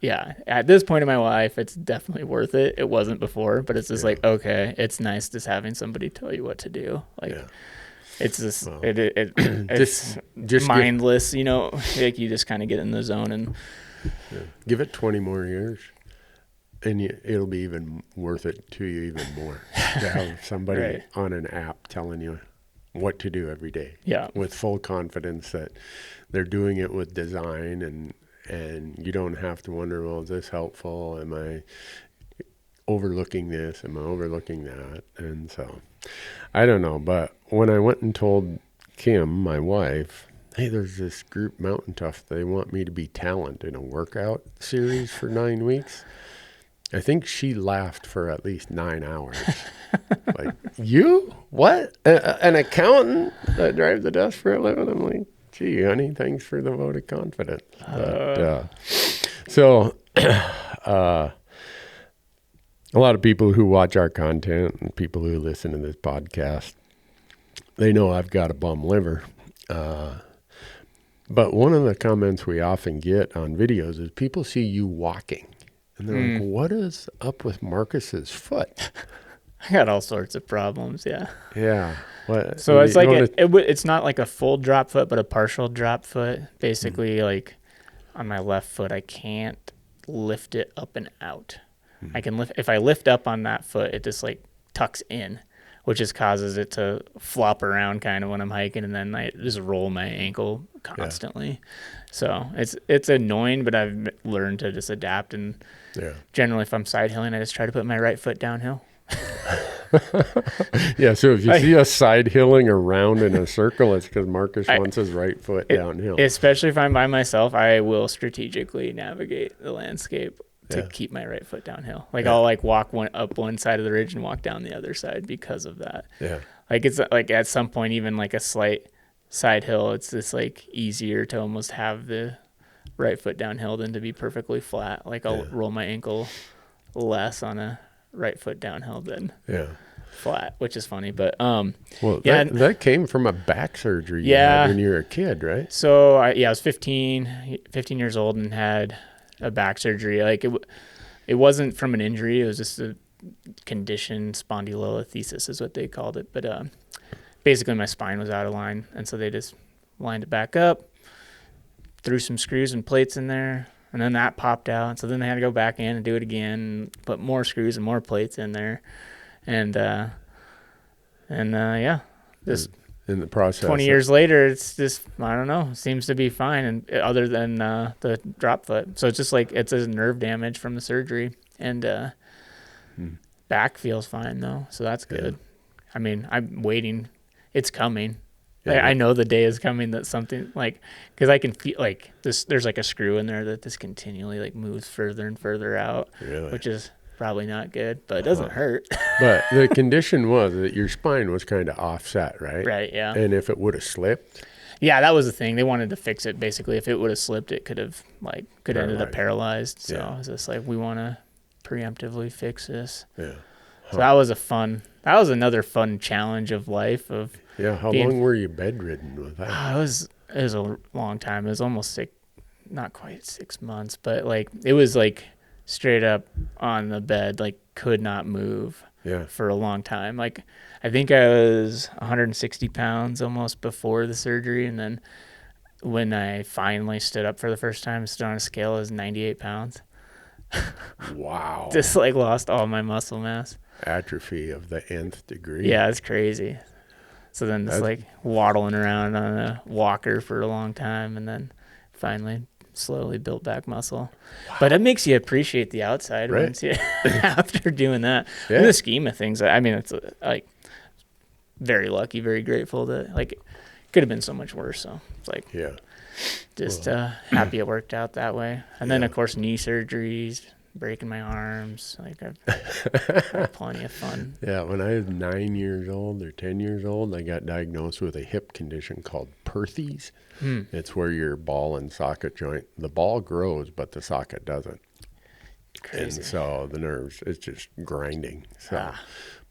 Yeah, at this point in my life, it's definitely worth it. It wasn't before, but it's just like, okay, it's nice just having somebody tell you what to do. Like, it's just, it's just mindless, like you just kind of get in the zone and give it 20 more years, and it'll be even worth it to you even more to have somebody on an app telling you what to do every day. With full confidence that they're doing it with design, and you don't have to wonder, well, is this helpful? Am I overlooking this? Am I overlooking that? And so, I don't know. But when I went and told Kim, my wife, hey, there's this group, Mountain Tough, they want me to be talent in a workout series for 9 weeks, I think she laughed for at least 9 hours. Like, you? What? An accountant that drives the desk for a living? I'm like, gee, honey, thanks for the vote of confidence. But, so a lot of people who watch our content and people who listen to this podcast, they know I've got a bum liver. But one of the comments we often get on videos is people see you walking And they're like, what is up with Marcus's foot? I got all sorts of problems. Yeah. Yeah. What, So it's like it's not like a full drop foot, but a partial drop foot. Basically, like on my left foot, I can't lift it up and out. I can lift if I lift up on that foot, it just like tucks in, which just causes it to flop around kind of when I'm hiking, and then I just roll my ankle constantly. So it's annoying, but I've learned to just adapt. And generally, if I'm side hilling, I just try to put my right foot downhill. Yeah, so if you see us side hilling around in a circle, it's because Marcus wants his right foot downhill. Especially if I'm by myself, I will strategically navigate the landscape to keep my right foot downhill. Like I'll like walk up one side of the ridge and walk down the other side because of that. Yeah. Like it's like at some point, even like a slight side hill, it's just like easier to almost have the right foot downhill than to be perfectly flat. Like I'll roll my ankle less on a right foot downhill than flat, which is funny. But that came from a back surgery you had when you were a kid, right? So I was 15 years old and had a back surgery. Like it wasn't from an injury, it was just a condition. Spondylolisthesis is what they called it. But basically my spine was out of line, and so they just lined it back up, threw some screws and plates in there, and then that popped out. So then they had to go back in and do it again, and put more screws and more plates in there. And just in the process, 20 years later, it's just, I don't know, seems to be fine. And other than the drop foot. So it's just like, it's a nerve damage from the surgery, and back feels fine though. So that's good. I mean, I'm waiting. It's coming. I know the day is coming that something like, because I can feel like this, there's like a screw in there that this continually like moves further and further out, which is probably not good, but it doesn't hurt. But the condition was that your spine was kind of offset, right? Right, yeah. And if it would have slipped? Yeah, that was the thing. They wanted to fix it. Basically, if it would have slipped, it could have ended up paralyzed. So it's just like, we want to preemptively fix this. Yeah. So that was another fun challenge of life of how long were you bedridden with that? It was a long time. It was almost not quite 6 months, but like it was like straight up on the bed, like could not move for a long time. Like I think I was 160 pounds almost before the surgery, and then when I finally stood up for the first time, stood on a scale, I was 98 pounds. Wow. Just like lost all my muscle mass. Atrophy of the nth degree. Yeah, it's crazy. So then just like waddling around on a walker for a long time, and then finally slowly built back muscle. Wow. But it makes you appreciate the outside once you after doing that. In the scheme of things, I mean, it's like very lucky, very grateful that like it could have been so much worse. So it's like just happy it worked out that way. And then of course knee surgeries, breaking my arms. Like I've had plenty of fun. Yeah, when I was 9 years old or 10 years old, I got diagnosed with a hip condition called Perthes. It's where your ball and socket joint, the ball grows, but the socket doesn't. Crazy. And so the nerves, it's just grinding. So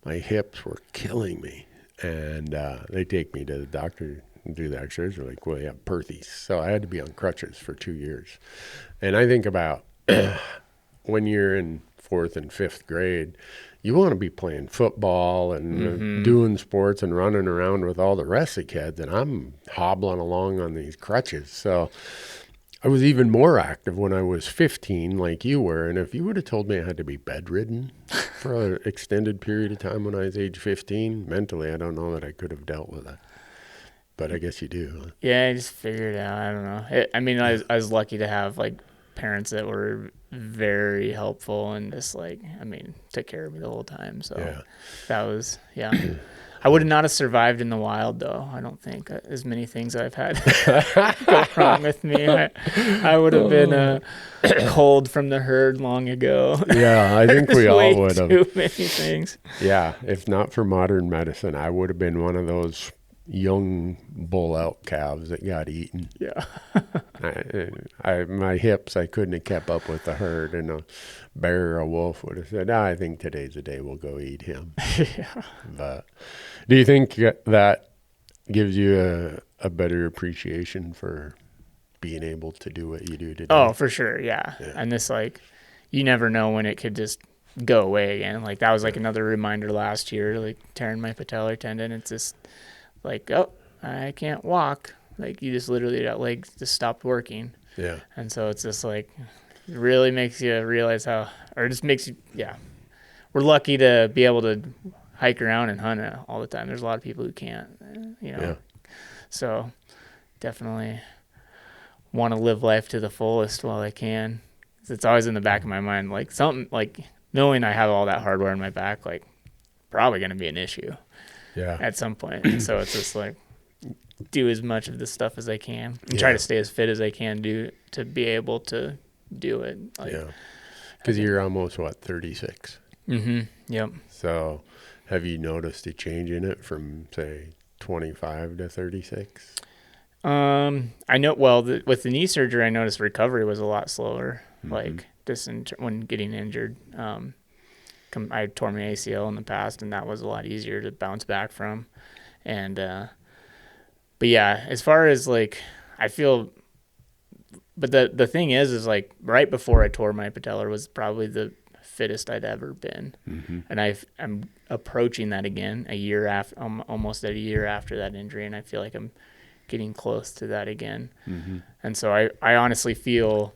my hips were killing me. And they take me to the doctor and do the x-rays. They're like, well, you have Perthes. So I had to be on crutches for 2 years. And I think about when you're in 4th and 5th grade, you want to be playing football and doing sports and running around with all the rest of the kids, and I'm hobbling along on these crutches. So I was even more active when I was 15 like you were, and if you would have told me I had to be bedridden for an extended period of time when I was age 15, mentally I don't know that I could have dealt with it. But I guess you do. Huh? Yeah, I just figured it out. I don't know. I was lucky to have like parents that were very helpful and just like, took care of me the whole time. So that was, I would not have survived in the wild though. I don't think as many things I've had go wrong with me. I would have been cold from the herd long ago. Yeah, I think we all would have. Too many things. Yeah, if not for modern medicine, I would have been one of those young bull elk calves that got eaten. Yeah. My hips, I couldn't have kept up with the herd, and a bear or a wolf would have said, I think today's the day we'll go eat him. But do you think that gives you a better appreciation for being able to do what you do today? Oh, for sure. Yeah. And this you never know when it could just go away again. Like that was like another reminder last year, like tearing my patellar tendon. It's just like, oh, I can't walk. Like you just literally, that leg just stopped working. Yeah. And so it's just like, it really makes you realize how, or it just makes you, we're lucky to be able to hike around and hunt all the time. There's a lot of people who can't, Yeah. So definitely want to live life to the fullest while I can. It's always in the back of my mind, like something like knowing I have all that hardware in my back, like probably going to be an issue at some point. And so it's just like do as much of this stuff as I can and try to stay as fit as I can do to be able to do it. Like, because you're almost 36. Mm-hmm. Yep. So have you noticed a change in it from say 25 to 36? I know, with the knee surgery, I noticed recovery was a lot slower, like just when getting injured. I tore my ACL in the past, and that was a lot easier to bounce back from. And, but yeah, as far as like, I feel, but the thing is like right before I tore my patellar was probably the fittest I'd ever been. And I'm approaching that again almost a year after that injury. And I feel like I'm getting close to that again. And so I honestly feel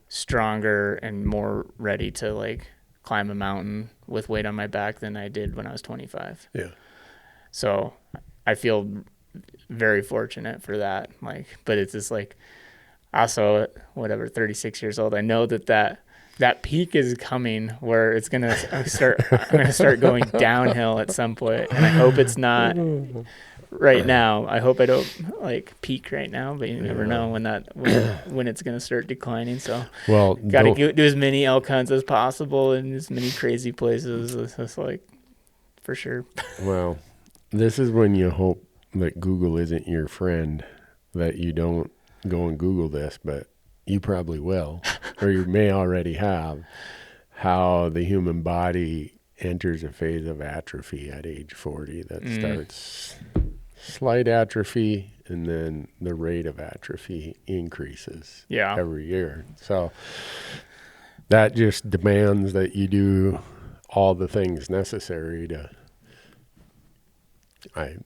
stronger and more ready to like climb a mountain with weight on my back than I did when I was 25. Yeah. So I feel very fortunate for that. Like, but it's just like also at 36 years old, I know that peak is coming where it's going to start going downhill at some point. And I hope it's not right now. I hope I don't like peak right now, but you never know when it's going to start declining. So got to do as many elk hunts as possible in as many crazy places. It's like for sure. Well, this is when you hope that Google isn't your friend, that you don't go and Google this, but you probably will, or you may already have, how the human body enters a phase of atrophy at age 40 that starts slight atrophy, and then the rate of atrophy increases every year. So that just demands that you do all the things necessary to, you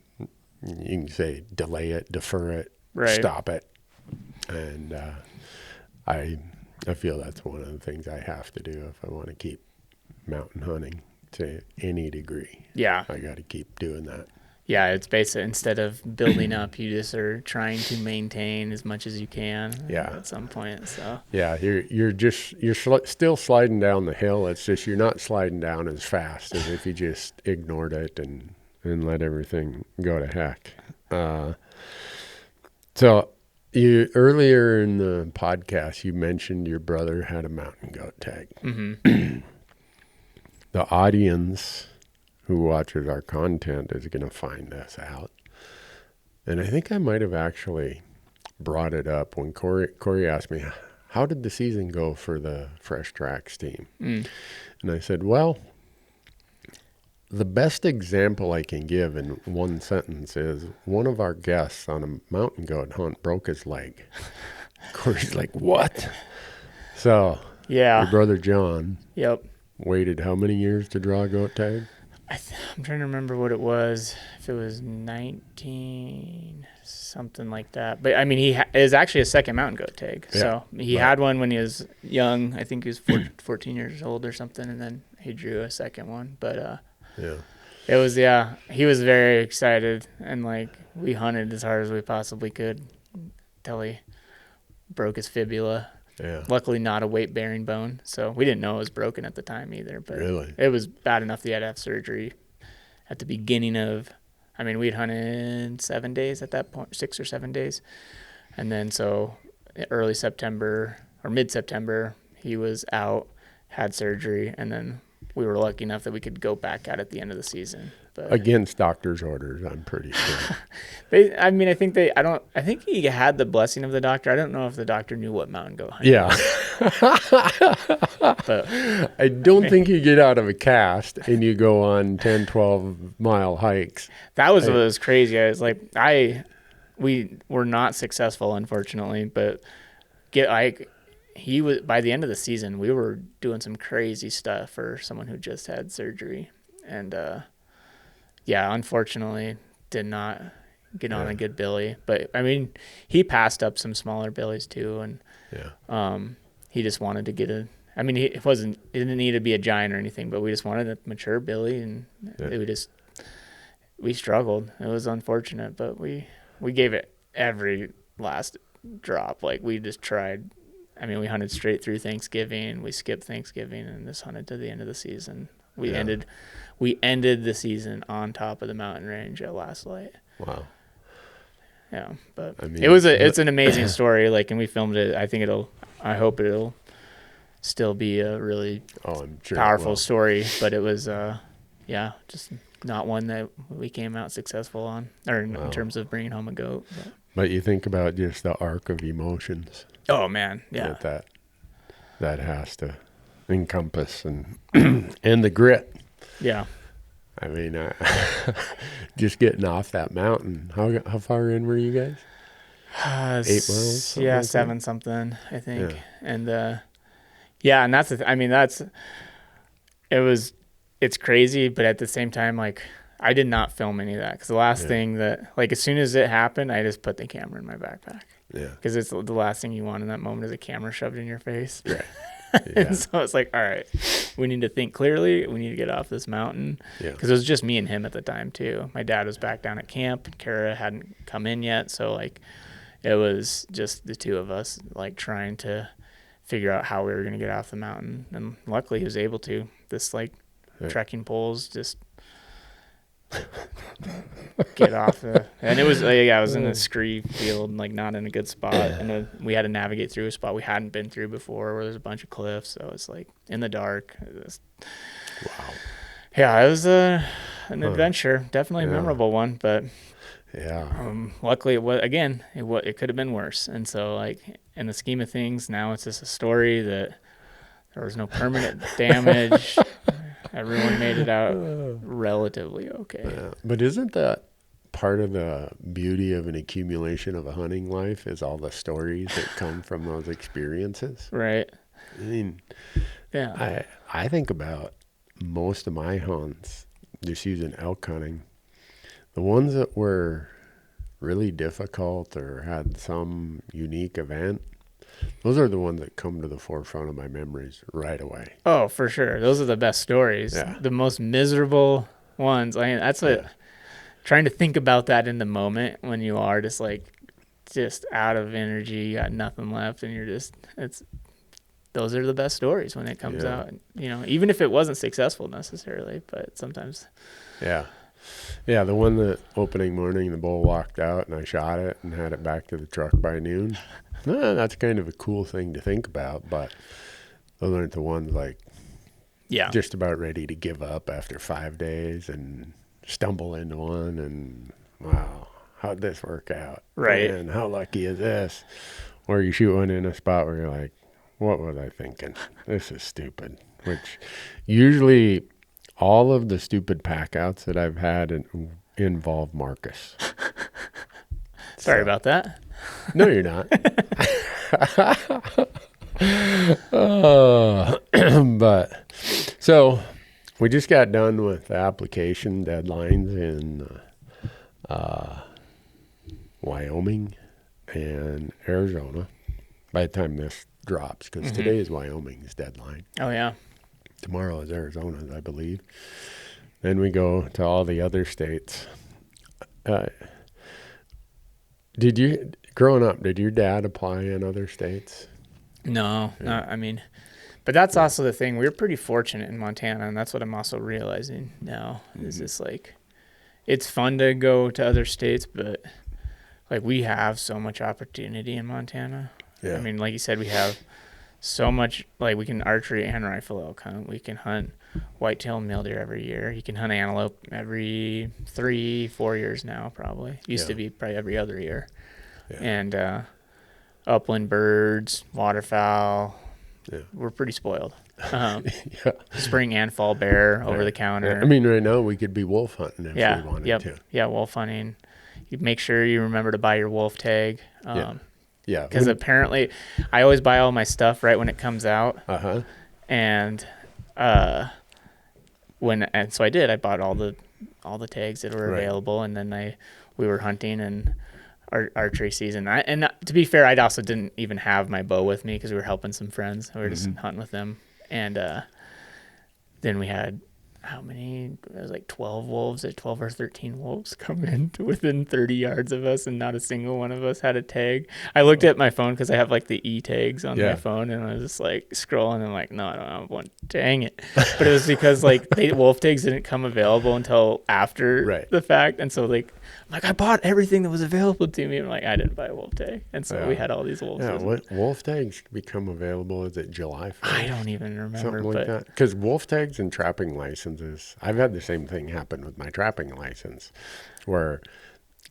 can say delay it, defer it, stop it. And I feel that's one of the things I have to do if I want to keep mountain hunting to any degree. Yeah. I got to keep doing that. Yeah, it's basically instead of building up, you just are trying to maintain as much as you can at some point. So you're still sliding down the hill. It's just you're not sliding down as fast as if you just ignored it and let everything go to heck. So you earlier in the podcast, you mentioned your brother had a mountain goat tag. The audience who watches our content is going to find this out. And I think I might have actually brought it up when Corey asked me, how did the season go for the Fresh Tracks team? And I said, well, the best example I can give in one sentence is one of our guests on a mountain goat hunt broke his leg. Corey's like, what? So your brother John waited how many years to draw a goat tag? I'm trying to remember what it was. If it was 19, something like that. But I mean, he is actually a second mountain goat tag. Yeah. So he had one when he was young. I think he was 14 years old or something, and then he drew a second one. But it was he was very excited, and like we hunted as hard as we possibly could until he broke his fibula. Yeah. Luckily not a weight-bearing bone, so we didn't know it was broken at the time either. But it was bad enough that he had to have surgery at the beginning of, we'd hunted 7 days at that point, 6 or 7 days. And then so early September or mid-September, he was out, had surgery, and then we were lucky enough that we could go back out at the end of the season. But against doctor's orders, I'm pretty sure. I think he had the blessing of the doctor. I don't know if the doctor knew what mountain goat hunting was. But I don't think you get out of a cast and you go on 10, 12-mile hikes. That was what was crazy. I was like, we were not successful, unfortunately, but he was, by the end of the season, we were doing some crazy stuff for someone who just had surgery. And, unfortunately did not get on a good billy. But, I mean, he passed up some smaller billies too. And he just wanted to get it didn't need to be a giant or anything, but we just wanted a mature billy. And we struggled. It was unfortunate, but we gave it every last drop. Like, we just tried. I mean, we hunted straight through Thanksgiving. We skipped Thanksgiving and just hunted to the end of the season. We ended the season on top of the mountain range at Last Light. Wow. Yeah, but I mean, it's an amazing story. Like, and we filmed it. I hope it'll still be a really powerful story. But it was, just not one that we came out successful on, or in terms of bringing home a goat. But you think about just the arc of emotions. Oh man, yeah. That has to encompass and and the grit. Yeah. I mean, just getting off that mountain. How far in were you guys? 8 miles? Yeah, 7 something, I think. Yeah. And and that's it's crazy, but at the same time, like, I did not film any of that, because the last thing that, like, as soon as it happened, I just put the camera in my backpack. Yeah. Because it's the last thing you want in that moment is a camera shoved in your face. Right. Yeah. And so it's like, all right, we need to think clearly. We need to get off this mountain. Yeah. Because it was just me and him at the time too. My dad was back down at camp. Kara hadn't come in yet, so like, it was just the two of us, like, trying to figure out how we were going to get off the mountain. And luckily, he was able to. This, like, trekking poles just get off and it was I was in a scree field, like, not in a good spot, and we had to navigate through a spot we hadn't been through before, where there's a bunch of cliffs, so it's like in the dark. Wow. Yeah, it was an adventure, definitely a memorable one, but luckily it could have been worse. And so, like, in the scheme of things, now it's just a story that there was no permanent damage. Everyone made it out relatively okay. Yeah. But isn't that part of the beauty of an accumulation of a hunting life, is all the stories that come from those experiences? Right. I mean, I think about most of my hunts, just using elk hunting, the ones that were really difficult or had some unique event, those are the ones that come to the forefront of my memories right away. Oh, for sure. Those are the best stories. Yeah. The most miserable ones. I mean, that's what, trying to think about that in the moment when you are just out of energy, you got nothing left, and those are the best stories when it comes out. You know, even if it wasn't successful necessarily, but sometimes. Yeah. Yeah, the one that opening morning, the bull walked out and I shot it and had it back to the truck by noon. That's kind of a cool thing to think about, but those aren't the ones, like, just about ready to give up after 5 days and stumble into one and, wow, how'd this work out? Right. And how lucky is this? Or you shoot one in a spot where you're like, what was I thinking? This is stupid. Which usually all of the stupid packouts that I've had involve Marcus. Sorry about that. No, you're not. But so we just got done with the application deadlines in Wyoming and Arizona. By the time this drops, because today is Wyoming's deadline. Oh yeah. Tomorrow is Arizona's, I believe. Then we go to all the other states. Growing up, did your dad apply in other states? No, but that's also the thing. We were pretty fortunate in Montana, and that's what I'm also realizing now. Is just like, it's fun to go to other states, but, like, we have so much opportunity in Montana. Yeah. I mean, like you said, we have so much, like, we can archery and rifle elk hunt. We can hunt whitetail and mule deer every year. You can hunt antelope every 3-4 years now, probably. Used to be probably every other year. Yeah. And upland birds, waterfowl. Yeah. We're pretty spoiled. Spring and fall bear over the counter. Yeah. I mean, right now we could be wolf hunting if we wanted to. Yeah, wolf hunting. You make sure you remember to buy your wolf tag. Yeah. Because apparently I always buy all my stuff right when it comes out. Uh-huh. And so I did. I bought all the tags that were available, and then we were hunting and archery season. To be fair, I also didn't even have my bow with me because we were helping some friends. We were just hunting with them, and then we had how many? It was like 12 wolves, 12 or 13 wolves come in to within 30 yards of us, and not a single one of us had a tag. I looked at my phone because I have like the e-tags on my phone, and I was just like scrolling, and I'm like, no, I don't have one. Dang it. But it was because like the wolf tags didn't come available until after the fact, and so like I'm like, I bought everything that was available to me. I'm like, I didn't buy a wolf tag, and so we had all these wolves. Yeah, what wolf tags become available? Is it July 1st? I don't even remember. Something like that. Because wolf tags and trapping licenses, I've had the same thing happen with my trapping license, where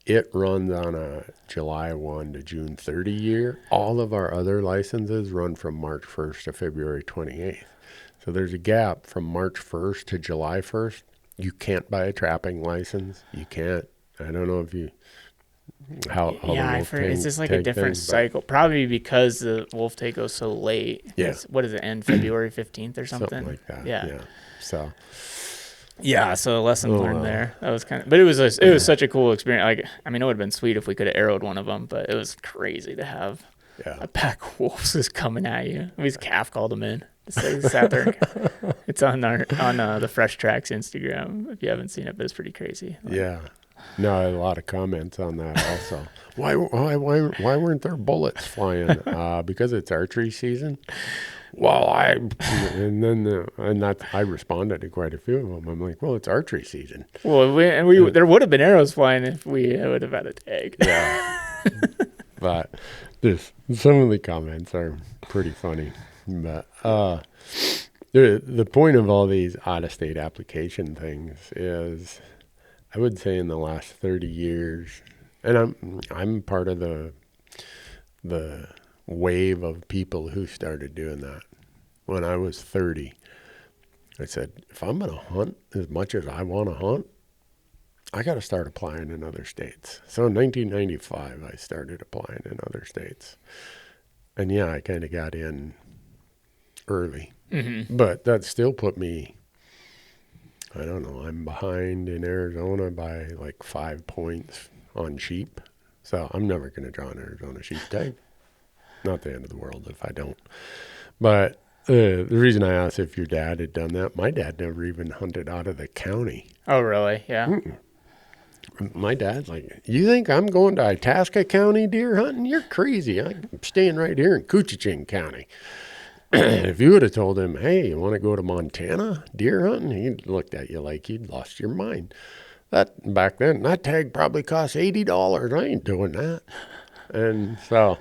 it runs on a July 1 to June 30 year. All of our other licenses run from March 1st to February 28th. So there's a gap from March 1st to July 1st. You can't buy a trapping license. You can't. I don't know if you how the wolf tag, it's just like a different cycle. Probably because the wolf tag goes so late. Yeah. What does it end? February 15th or something? Something like that. Yeah. So. Yeah, so a lesson learned there. That was but it was such a cool experience. Like, I mean, it would have been sweet if we could have arrowed one of them, but it was crazy to have a pack of wolves just coming at you. We just calf called them in. Sat there. It's on the Fresh Tracks Instagram if you haven't seen it, but it's pretty crazy. Yeah. No, I had a lot of comments on that also. Why weren't there bullets flying? Because it's archery season. Well, I responded to quite a few of them. I'm like, well, it's archery season. Well, there would have been arrows flying if we would have had a tag. Yeah. But some of the comments are pretty funny. But the point of all these out-of-state application things is, I would say in the last 30 years, and I'm part of the wave of people who started doing that. When I was 30, I said, if I'm going to hunt as much as I want to hunt, I got to start applying in other states. So in 1995, I started applying in other states. And yeah, I kind of got in early. Mm-hmm. But that still put me, I don't know, I'm behind in Arizona by like 5 points on sheep. So I'm never going to draw an Arizona sheep tag. Not the end of the world if I don't. But the reason I asked if your dad had done that, my dad never even hunted out of the county. Oh, really? Yeah. Mm-mm. My dad's like, you think I'm going to Itasca County deer hunting? You're crazy. I'm staying right here in Coochiching County. If you would have told him, hey, you want to go to Montana deer hunting? He'd looked at you like you'd lost your mind. That back then, that tag probably cost $80. I ain't doing that. And so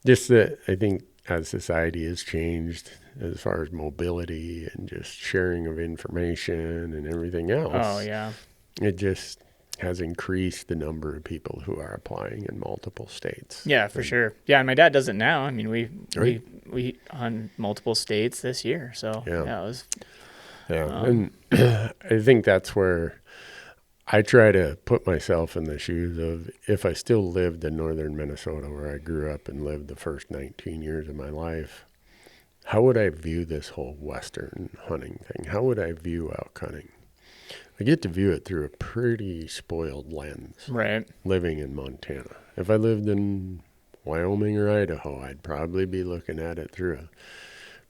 just that, I think as society has changed as far as mobility and just sharing of information and everything else. Oh, yeah. It just has increased the number of people who are applying in multiple states. Yeah, for sure. Yeah, and my dad does it now. I mean, we hunt multiple states this year. So, it was... Yeah, and I think that's where I try to put myself in the shoes of, if I still lived in northern Minnesota where I grew up and lived the first 19 years of my life, how would I view this whole Western hunting thing? How would I view elk hunting? I get to view it through a pretty spoiled lens. Right. Living in Montana. If I lived in Wyoming or Idaho, I'd probably be looking at it through a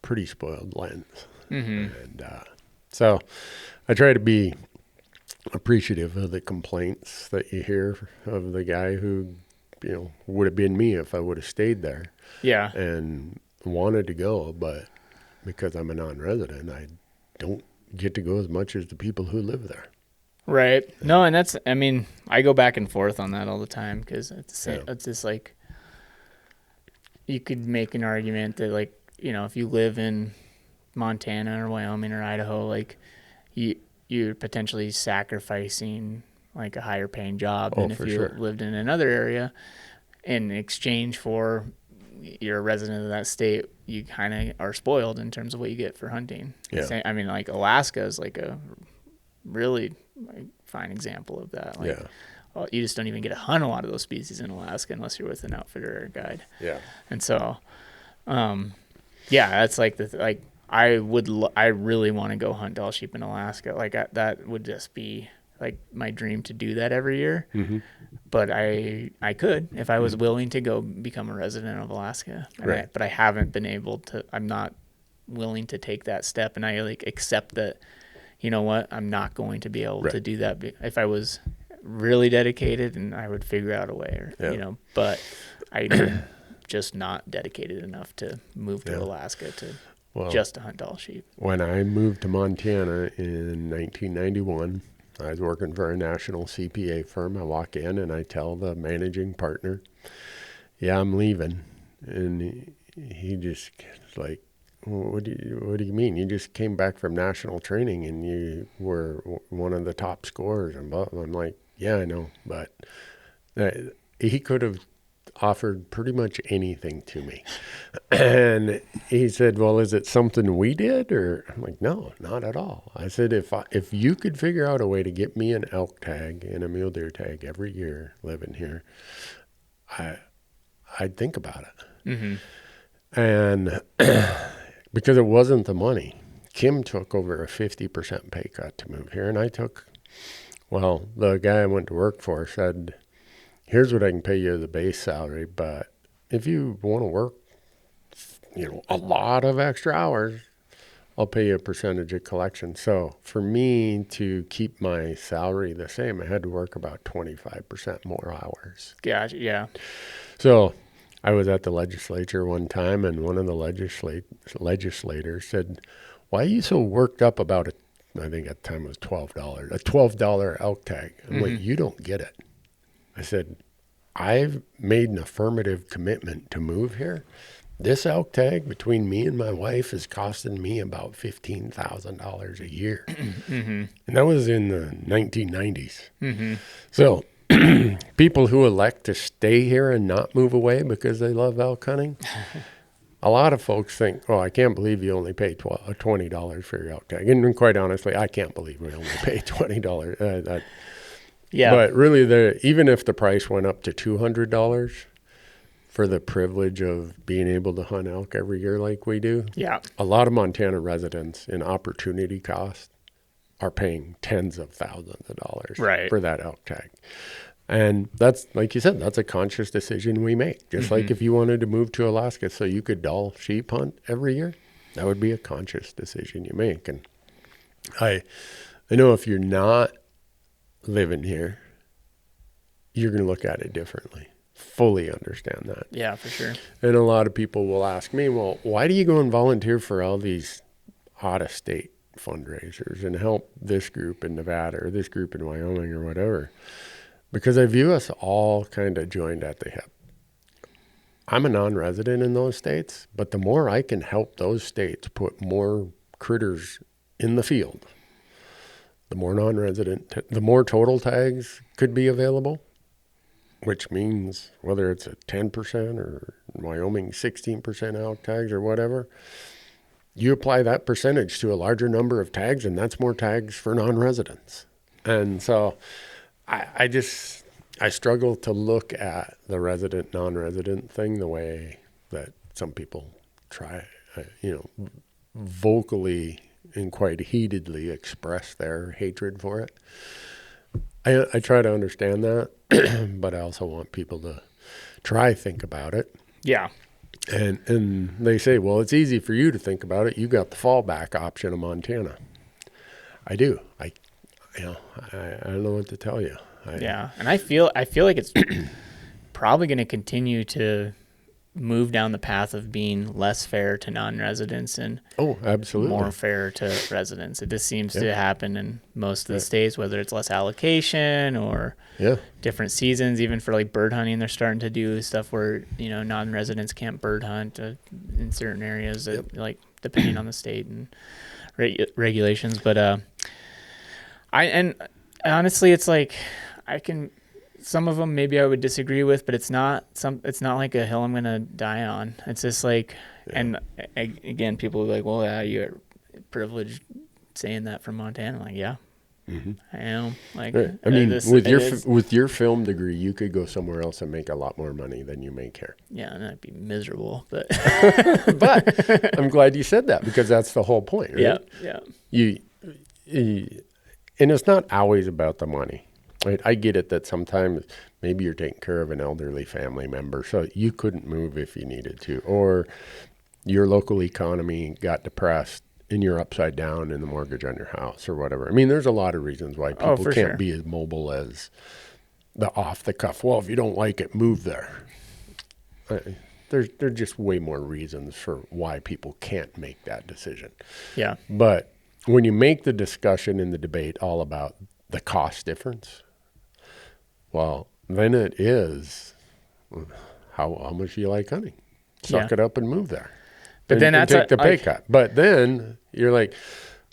pretty spoiled lens. Mm-hmm. And so I try to be appreciative of the complaints that you hear of the guy who, would have been me if I would have stayed there. Yeah. And wanted to go, but because I'm a non-resident, I don't get to go as much as the people who live there. Right. No, and that's, I mean, I go back and forth on that all the time because it's just like, you could make an argument that, like, if you live in Montana or Wyoming or Idaho, like, you're potentially sacrificing like a higher paying job than if you lived in another area. In exchange for you're a resident of that state, you kind of are spoiled in terms of what you get for hunting. Yeah. I mean, like Alaska is like a really fine example of that. Like you just don't even get to hunt a lot of those species in Alaska unless you're with an outfitter or a guide. Yeah. And so, that's like I really want to go hunt Dall sheep in Alaska. Like that would just be like my dream to do that every year. Mm-hmm. But I could if I was willing to go become a resident of Alaska. Right. But I haven't been able to. I'm not willing to take that step, and I like accept that. You know what? I'm not going to be able to do that. If I was really dedicated, and I would figure out a way, or But I'm just not dedicated enough to move to Alaska to hunt Dall sheep. When I moved to Montana in 1991, I was working for a national CPA firm. I walk in and I tell the managing partner, "Yeah, I'm leaving," and he just gets like, what do you mean? You just came back from national training and you were one of the top scorers. And I'm like, yeah, I know, but he could have offered pretty much anything to me. And he said, well, is it something we did? Or I'm like, no, not at all. I said, if you could figure out a way to get me an elk tag and a mule deer tag every year living here, I'd think about it. Mm-hmm. And because it wasn't the money. Kim took over a 50% pay cut to move here, and I took, the guy I went to work for said, here's what I can pay you as a base salary, but if you want to work, a lot of extra hours, I'll pay you a percentage of collection. So for me to keep my salary the same, I had to work about 25% more hours. Gotcha, yeah. So I was at the legislature one time, and one of the legislators said, why are you so worked up about I think at the time it was $12, a $12 elk tag? I'm like, you don't get it. I said, I've made an affirmative commitment to move here. This elk tag between me and my wife is costing me about $15,000 a year. Mm-hmm. And that was in the 1990s. Mm-hmm. So people who elect to stay here and not move away because they love elk hunting, a lot of folks think, I can't believe you only pay $20 for your elk tag. And quite honestly, I can't believe we only pay $20. Yeah. But really, even if the price went up to $200 for the privilege of being able to hunt elk every year like we do, a lot of Montana residents in opportunity cost are paying tens of thousands of dollars for that elk tag. And that's, like you said, that's a conscious decision we make. Just like if you wanted to move to Alaska so you could Dall sheep hunt every year, that would be a conscious decision you make. And I know if you're not living here, you're going to look at it differently. Fully understand that. Yeah, for sure. And a lot of people will ask me, well, why do you go and volunteer for all these out-of-state fundraisers and help this group in Nevada or this group in Wyoming or whatever? Because I view us all kind of joined at the hip. I'm a non-resident in those states, but the more I can help those states put more critters in the field, the more the more total tags could be available, which means whether it's a 10% or Wyoming 16% elk tags or whatever, you apply that percentage to a larger number of tags, and that's more tags for non-residents. And so I struggle to look at the resident, non-resident thing the way that some people try, vocally and quite heatedly express their hatred for it. I try to understand that, but I also want people to think about it. Yeah. And they say, well, it's easy for you to think about it. You got the fallback option of Montana. I do. I don't know what to tell you. And I feel like it's probably going to continue to move down the path of being less fair to non-residents and absolutely more fair to residents. It just seems to happen in most of the states, whether it's less allocation or different seasons. Even for like bird hunting, they're starting to do stuff where non-residents can't bird hunt in certain areas, like depending on the state and regulations. But honestly, it's like some of them maybe I would disagree with, but it's not like a hill I'm going to die on. It's just like, and again, people are like, well, you're privileged saying that from Montana. I'm like, yeah, I am like, Right. I mean, with your film degree, you could go somewhere else and make a lot more money than you make here. Yeah, and that'd be miserable, but But I'm glad you said that, because that's the whole point, right? Yeah. You, and it's not always about the money, right? I get it that sometimes maybe you're taking care of an elderly family member, so you couldn't move if you needed to, or your local economy got depressed and you're upside down in the mortgage on your house or whatever. I mean, there's a lot of reasons why people can't be as mobile as the off the cuff. Well, if you don't like it, move there. There's just way more reasons for why people can't make that decision. Yeah. But when you make the discussion and the debate all about the cost difference, well, then it is how much do you like hunting? Suck it up and move there. But then that's take the pay cut. But then you're like,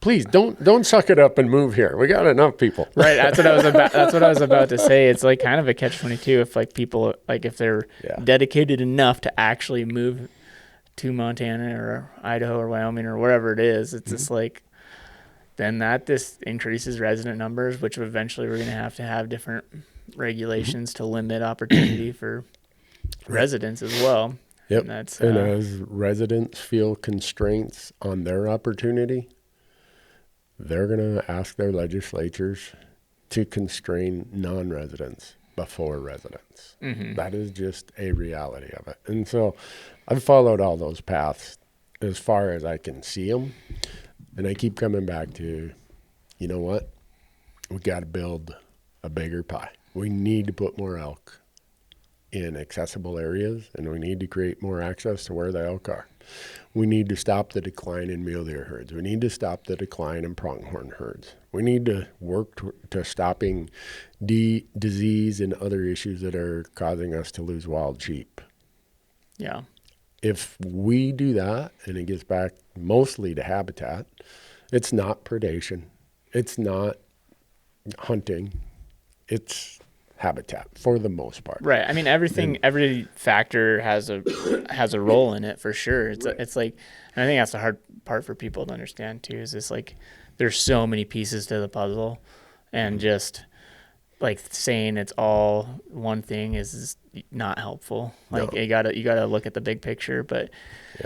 please don't suck it up and move here. We got enough people. Right. That's what I was about to say. It's like kind of a catch-22 if like people, like if they're dedicated enough to actually move to Montana or Idaho or Wyoming or wherever it is. It's just like, then this increases resident numbers, which eventually we're going to have different regulations to limit opportunity for residents as well. Yep. And as residents feel constraints on their opportunity, they're going to ask their legislatures to constrain non-residents before residents. That is just a reality of it. And so I've followed all those paths as far as I can see them. And I keep coming back to, you know what? We got to build a bigger pie. We need to put more elk in accessible areas, and we need to create more access to where the elk are. We need to stop the decline in mule deer herds. We need to stop the decline in pronghorn herds. We need to work to stopping disease and other issues that are causing us to lose wild sheep. Yeah. If we do that, and it gets back mostly to habitat, it's not predation, it's not hunting, it's habitat for the most part. Right. I mean, every factor has a role in it for sure. It's like, and I think that's the hard part for people to understand too, is it's like, there's so many pieces to the puzzle, and just like saying it's all one thing is not helpful. Like you gotta look at the big picture, but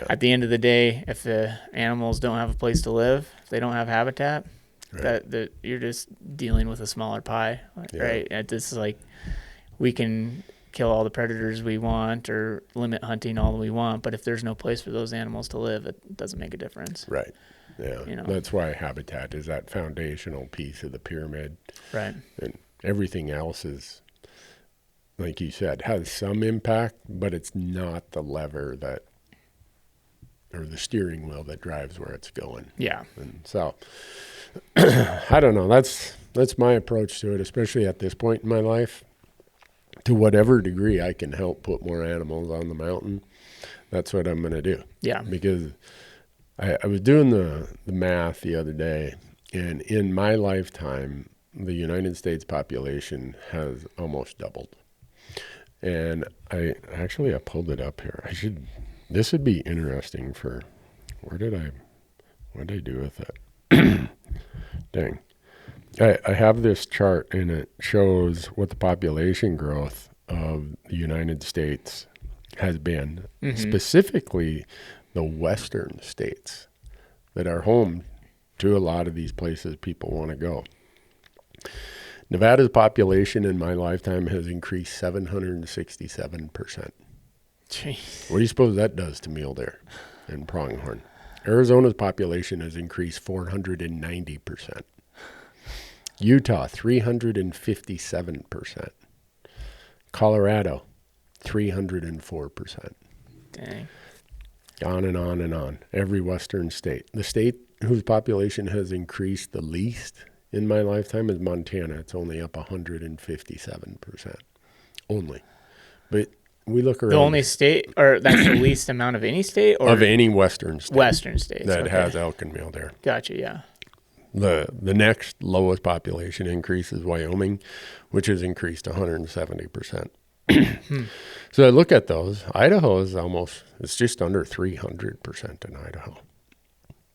at the end of the day, if the animals don't have a place to live, if they don't have habitat, that you're just dealing with a smaller pie, right? It's like, we can kill all the predators we want or limit hunting all we want, but if there's no place for those animals to live, it doesn't make a difference. Right. Yeah. That's why habitat is that foundational piece of the pyramid. Right. And everything else is, like you said, has some impact, but it's not the lever or the steering wheel that drives where it's going. Yeah. And so I don't know. That's my approach to it, especially at this point in my life. To whatever degree I can help put more animals on the mountain, that's what I'm going to do. Yeah. Because I was doing the math the other day, and in my lifetime, the United States population has almost doubled. And I pulled it up here. This would be interesting for, what did I do with it? Dang. I have this chart, and it shows what the population growth of the United States has been, specifically the western states that are home to a lot of these places people want to go. Nevada's population in my lifetime has increased 767%. Jeez. What do you suppose that does to mule deer and pronghorn? Arizona's population has increased 490%. Utah, 357%. Colorado, 304%. Dang. On and on and on. Every western state. The state whose population has increased the least in my lifetime is Montana. It's only up 157%. Only. But we look around. The only state, or that's the least amount of any state? Or of any western state. Western states. That has elk and mule deer. Gotcha, yeah. The next lowest population increase is Wyoming, which has increased 170%. So I look at those. Idaho is it's just under 300% in Idaho.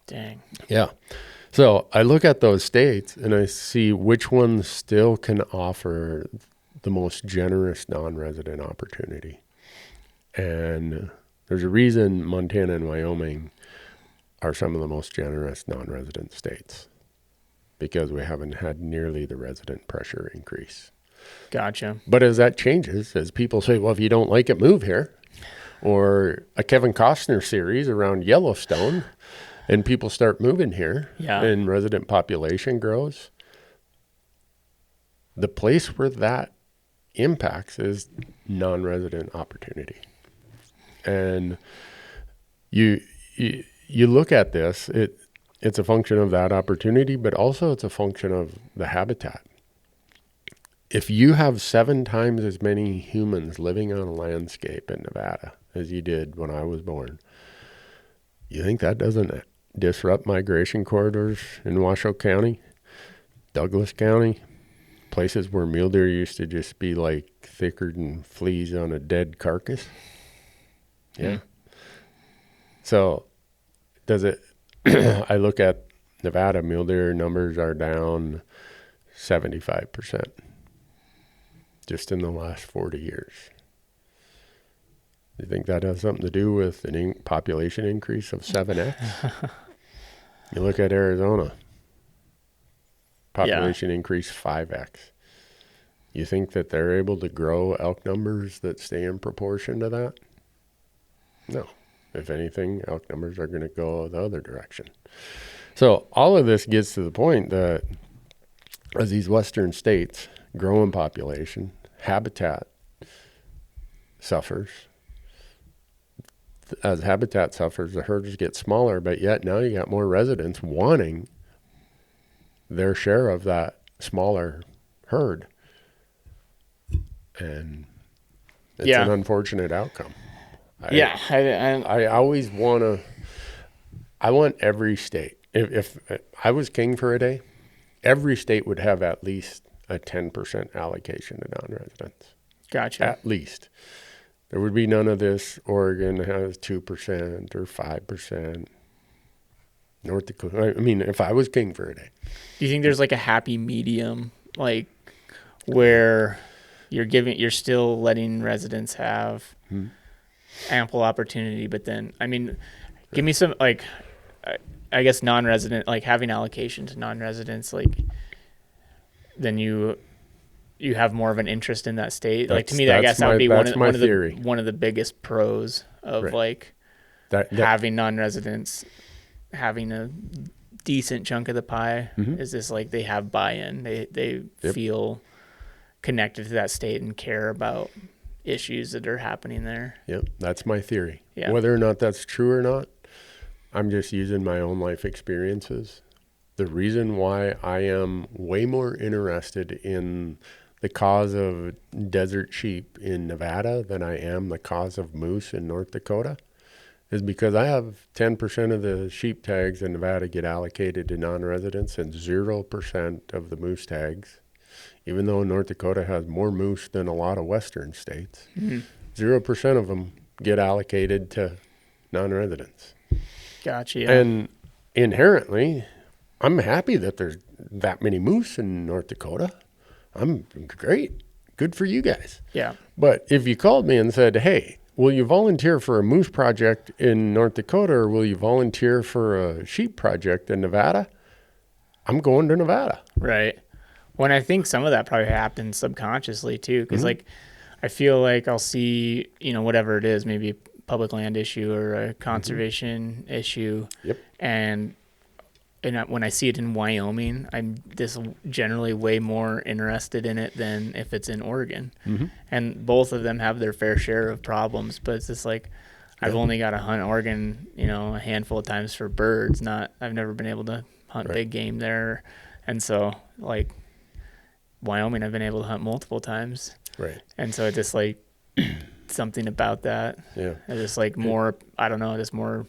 Dang. Yeah. So I look at those states and I see which ones still can offer the most generous non-resident opportunity. And there's a reason Montana and Wyoming are some of the most generous non-resident states, because we haven't had nearly the resident pressure increase. Gotcha. But as that changes, as people say, well, if you don't like it, move here, or a Kevin Costner series around Yellowstone, and people start moving here, and resident population grows, the place where that impacts is non-resident opportunity. And you look at this, it's a function of that opportunity, but also it's a function of the habitat. If you have 7 times as many humans living on a landscape in Nevada as you did when I was born, you think that doesn't disrupt migration corridors in Washoe County, Douglas County, places where mule deer used to just be like thicker than fleas on a dead carcass? Yeah. So does it, I look at Nevada, mule deer numbers are down 75% just in the last 40 years. Do you think that has something to do with an population increase of 7x? You look at Arizona, population increase 5x. You think that they're able to grow elk numbers that stay in proportion to that? No. If anything, elk numbers are going to go the other direction. So all of this gets to the point that as these western states grow in population, habitat suffers. As habitat suffers, the herds get smaller, but yet now you got more residents wanting their share of that smaller herd. And it's an unfortunate outcome. I always I want every state, if I was king for a day, every state would have at least a 10% allocation to non-residents. Gotcha. At least. There would be none of this. Oregon has 2% or 5%. North Dakota, I mean, if I was king for a day. Do you think there's like a happy medium, like where you're still letting residents have ample opportunity, but then, I mean, give me some, like, I guess non-resident, like having allocation to non-residents, like then you have more of an interest in that state. Like to me, I guess that would be one of the biggest pros of like having non-residents having a decent chunk of the pie is this, like they have buy-in. They feel connected to that state and care about issues that are happening there. Yep, that's my theory. Yeah. Whether or not that's true or not, I'm just using my own life experiences. The reason why I am way more interested in the cause of desert sheep in Nevada than I am the cause of moose in North Dakota is because I have 10% of the sheep tags in Nevada get allocated to non-residents and 0% of the moose tags, even though North Dakota has more moose than a lot of western states, 0% of them get allocated to non-residents. Gotcha. Yeah. And inherently, I'm happy that there's that many moose in North Dakota. I'm great. Good for you guys. Yeah. But if you called me and said, hey, will you volunteer for a moose project in North Dakota or will you volunteer for a sheep project in Nevada? I'm going to Nevada. Right. When I think some of that probably happens subconsciously too, because like I feel like I'll see, whatever it is, maybe a public land issue or a conservation issue. Yep. And when I see it in Wyoming, I'm just generally way more interested in it than if it's in Oregon. And both of them have their fair share of problems, but it's just like I've only got to hunt Oregon, a handful of times for birds. I've never been able to hunt big game there. And so like Wyoming, I've been able to hunt multiple times. Right. And so it's just like something about that. Yeah. It's just like more, I don't know, just more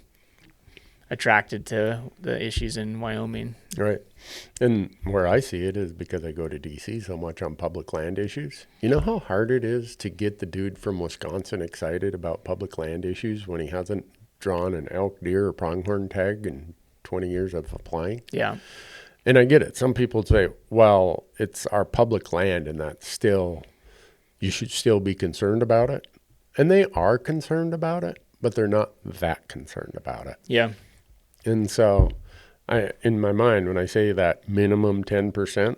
attracted to the issues in Wyoming. Right. And where I see it is because I go to D.C. so much on public land issues. You know how hard it is to get the dude from Wisconsin excited about public land issues when he hasn't drawn an elk, deer, or pronghorn tag in 20 years of applying. Yeah. And I get it. Some people say, well, it's our public land and that's still, you should still be concerned about it. And they are concerned about it, but they're not that concerned about it. Yeah. And so in my mind, when I say that minimum 10%,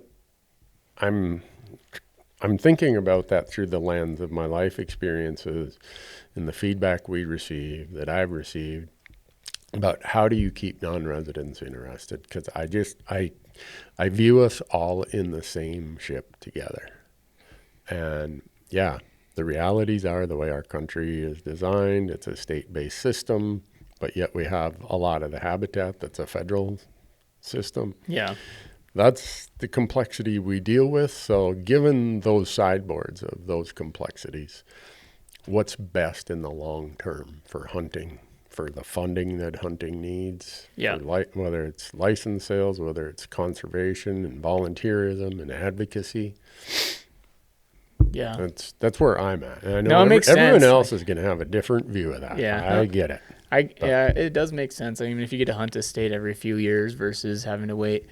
I'm thinking about that through the lens of my life experiences and the feedback we receive, that I've received, about how do you keep non-residents interested? Because I view us all in the same ship together. And yeah, the realities are the way our country is designed. It's a state-based system, but yet we have a lot of the habitat that's a federal system. Yeah. That's the complexity we deal with. So given those sideboards of those complexities, what's best in the long term for hunting, for the funding that hunting needs, whether it's license sales, whether it's conservation and volunteerism and advocacy. Yeah. That's where I'm at. And I know everyone else is going to have a different view of that. Yeah. I get it. Yeah, it does make sense. I mean, if you get to hunt a state every few years versus having to wait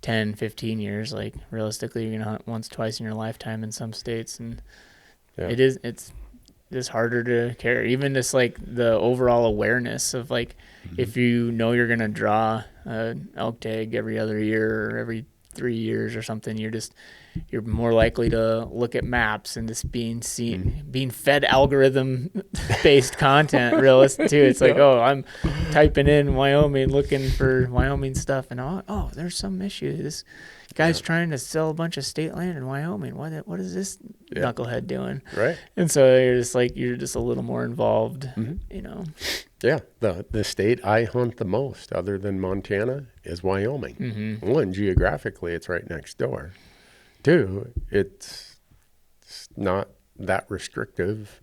10, 15 years, like realistically, you're going to hunt once, twice in your lifetime in some states. And it's just harder to carry. Even just like the overall awareness of like, if you know you're going to draw an elk tag every other year or every 3 years or something, you're more likely to look at maps and just being fed algorithm based content realist too. It's like, oh, I'm typing in Wyoming, looking for Wyoming stuff, and oh, there's some issue. This guy's trying to sell a bunch of state land in Wyoming. What is this knucklehead doing? Right. And so you're just a little more involved, you know. Yeah, the state I hunt the most, other than Montana, is Wyoming. One, geographically, it's right next door. Two, it's not that restrictive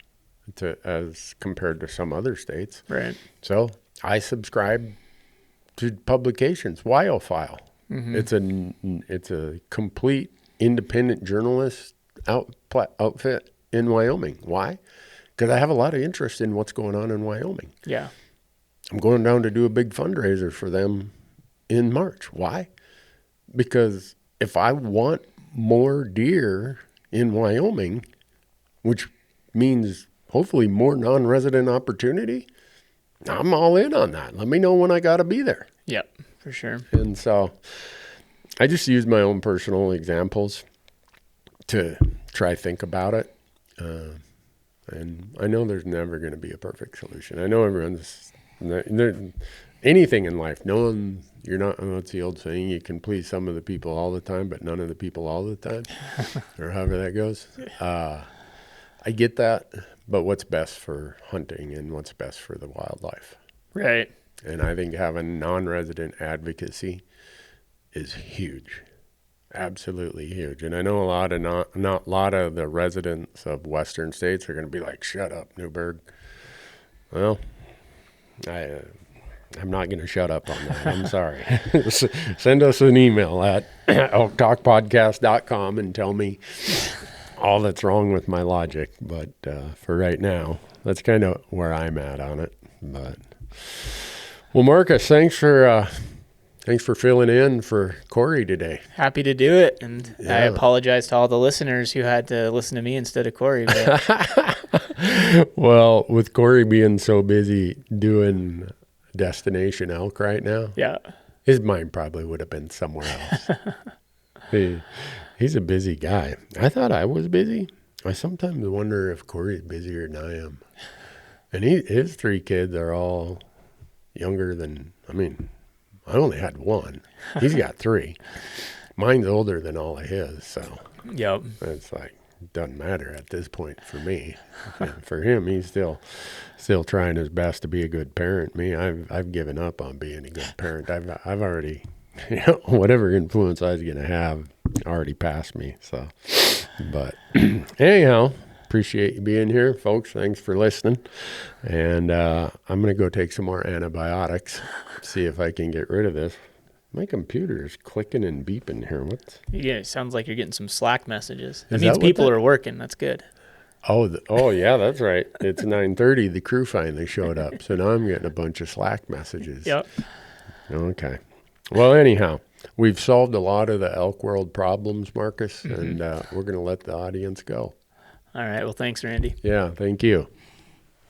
as compared to some other states. Right. So I subscribe to publications, Wyophile. It's a complete independent journalist outfit in Wyoming. Why? Because I have a lot of interest in what's going on in Wyoming. Yeah. I'm going down to do a big fundraiser for them in March. Why? Because if I want more deer in Wyoming, which means hopefully more non-resident opportunity, I'm all in on that. Let me know when I got to be there. Yep, for sure. And so I just use my own personal examples to try think about it. And I know there's never going to be a perfect solution. I know anything in life, you're not, what's the old saying, you can please some of the people all the time, but none of the people all the time, or however that goes. I get that, but what's best for hunting and what's best for the wildlife? Right. And I think having non-resident advocacy is huge. Absolutely huge. And I know a lot of the residents of Western states are going to be like, shut up, Newberg. Well, I'm not going to shut up on that. I'm sorry. Send us an email at elktalkpodcast.com and tell me all that's wrong with my logic. But for right now, that's kind of where I'm at on it. But well, Marcus, thanks for filling in for Corey today. Happy to do it. And I apologize to all the listeners who had to listen to me instead of Corey. Well, with Corey being so busy doing Destination Elk right now, his mind probably would have been somewhere else. He's a busy guy. I thought I was busy. I sometimes wonder if Corey's busier than I am. And his 3 kids are all younger than, I only had 1. He's got 3. Mine's older than all of his, so it's like, doesn't matter at this point for me. For him, he's still trying his best to be a good parent. Me, I've given up on being a good parent. I've already, whatever influence I was gonna have already passed me. So, but anyhow, appreciate you being here, folks. Thanks for listening. And I'm gonna go take some more antibiotics, see if I can get rid of this. My computer is clicking and beeping here. What? Yeah, it sounds like you're getting some Slack messages. That means people are working. That's good. Oh yeah, that's right. It's 9:30. The crew finally showed up, so now I'm getting a bunch of Slack messages. Yep. Okay. Well, anyhow, we've solved a lot of the elk world problems, Marcus, and we're going to let the audience go. All right. Well, thanks, Randy. Yeah, thank you.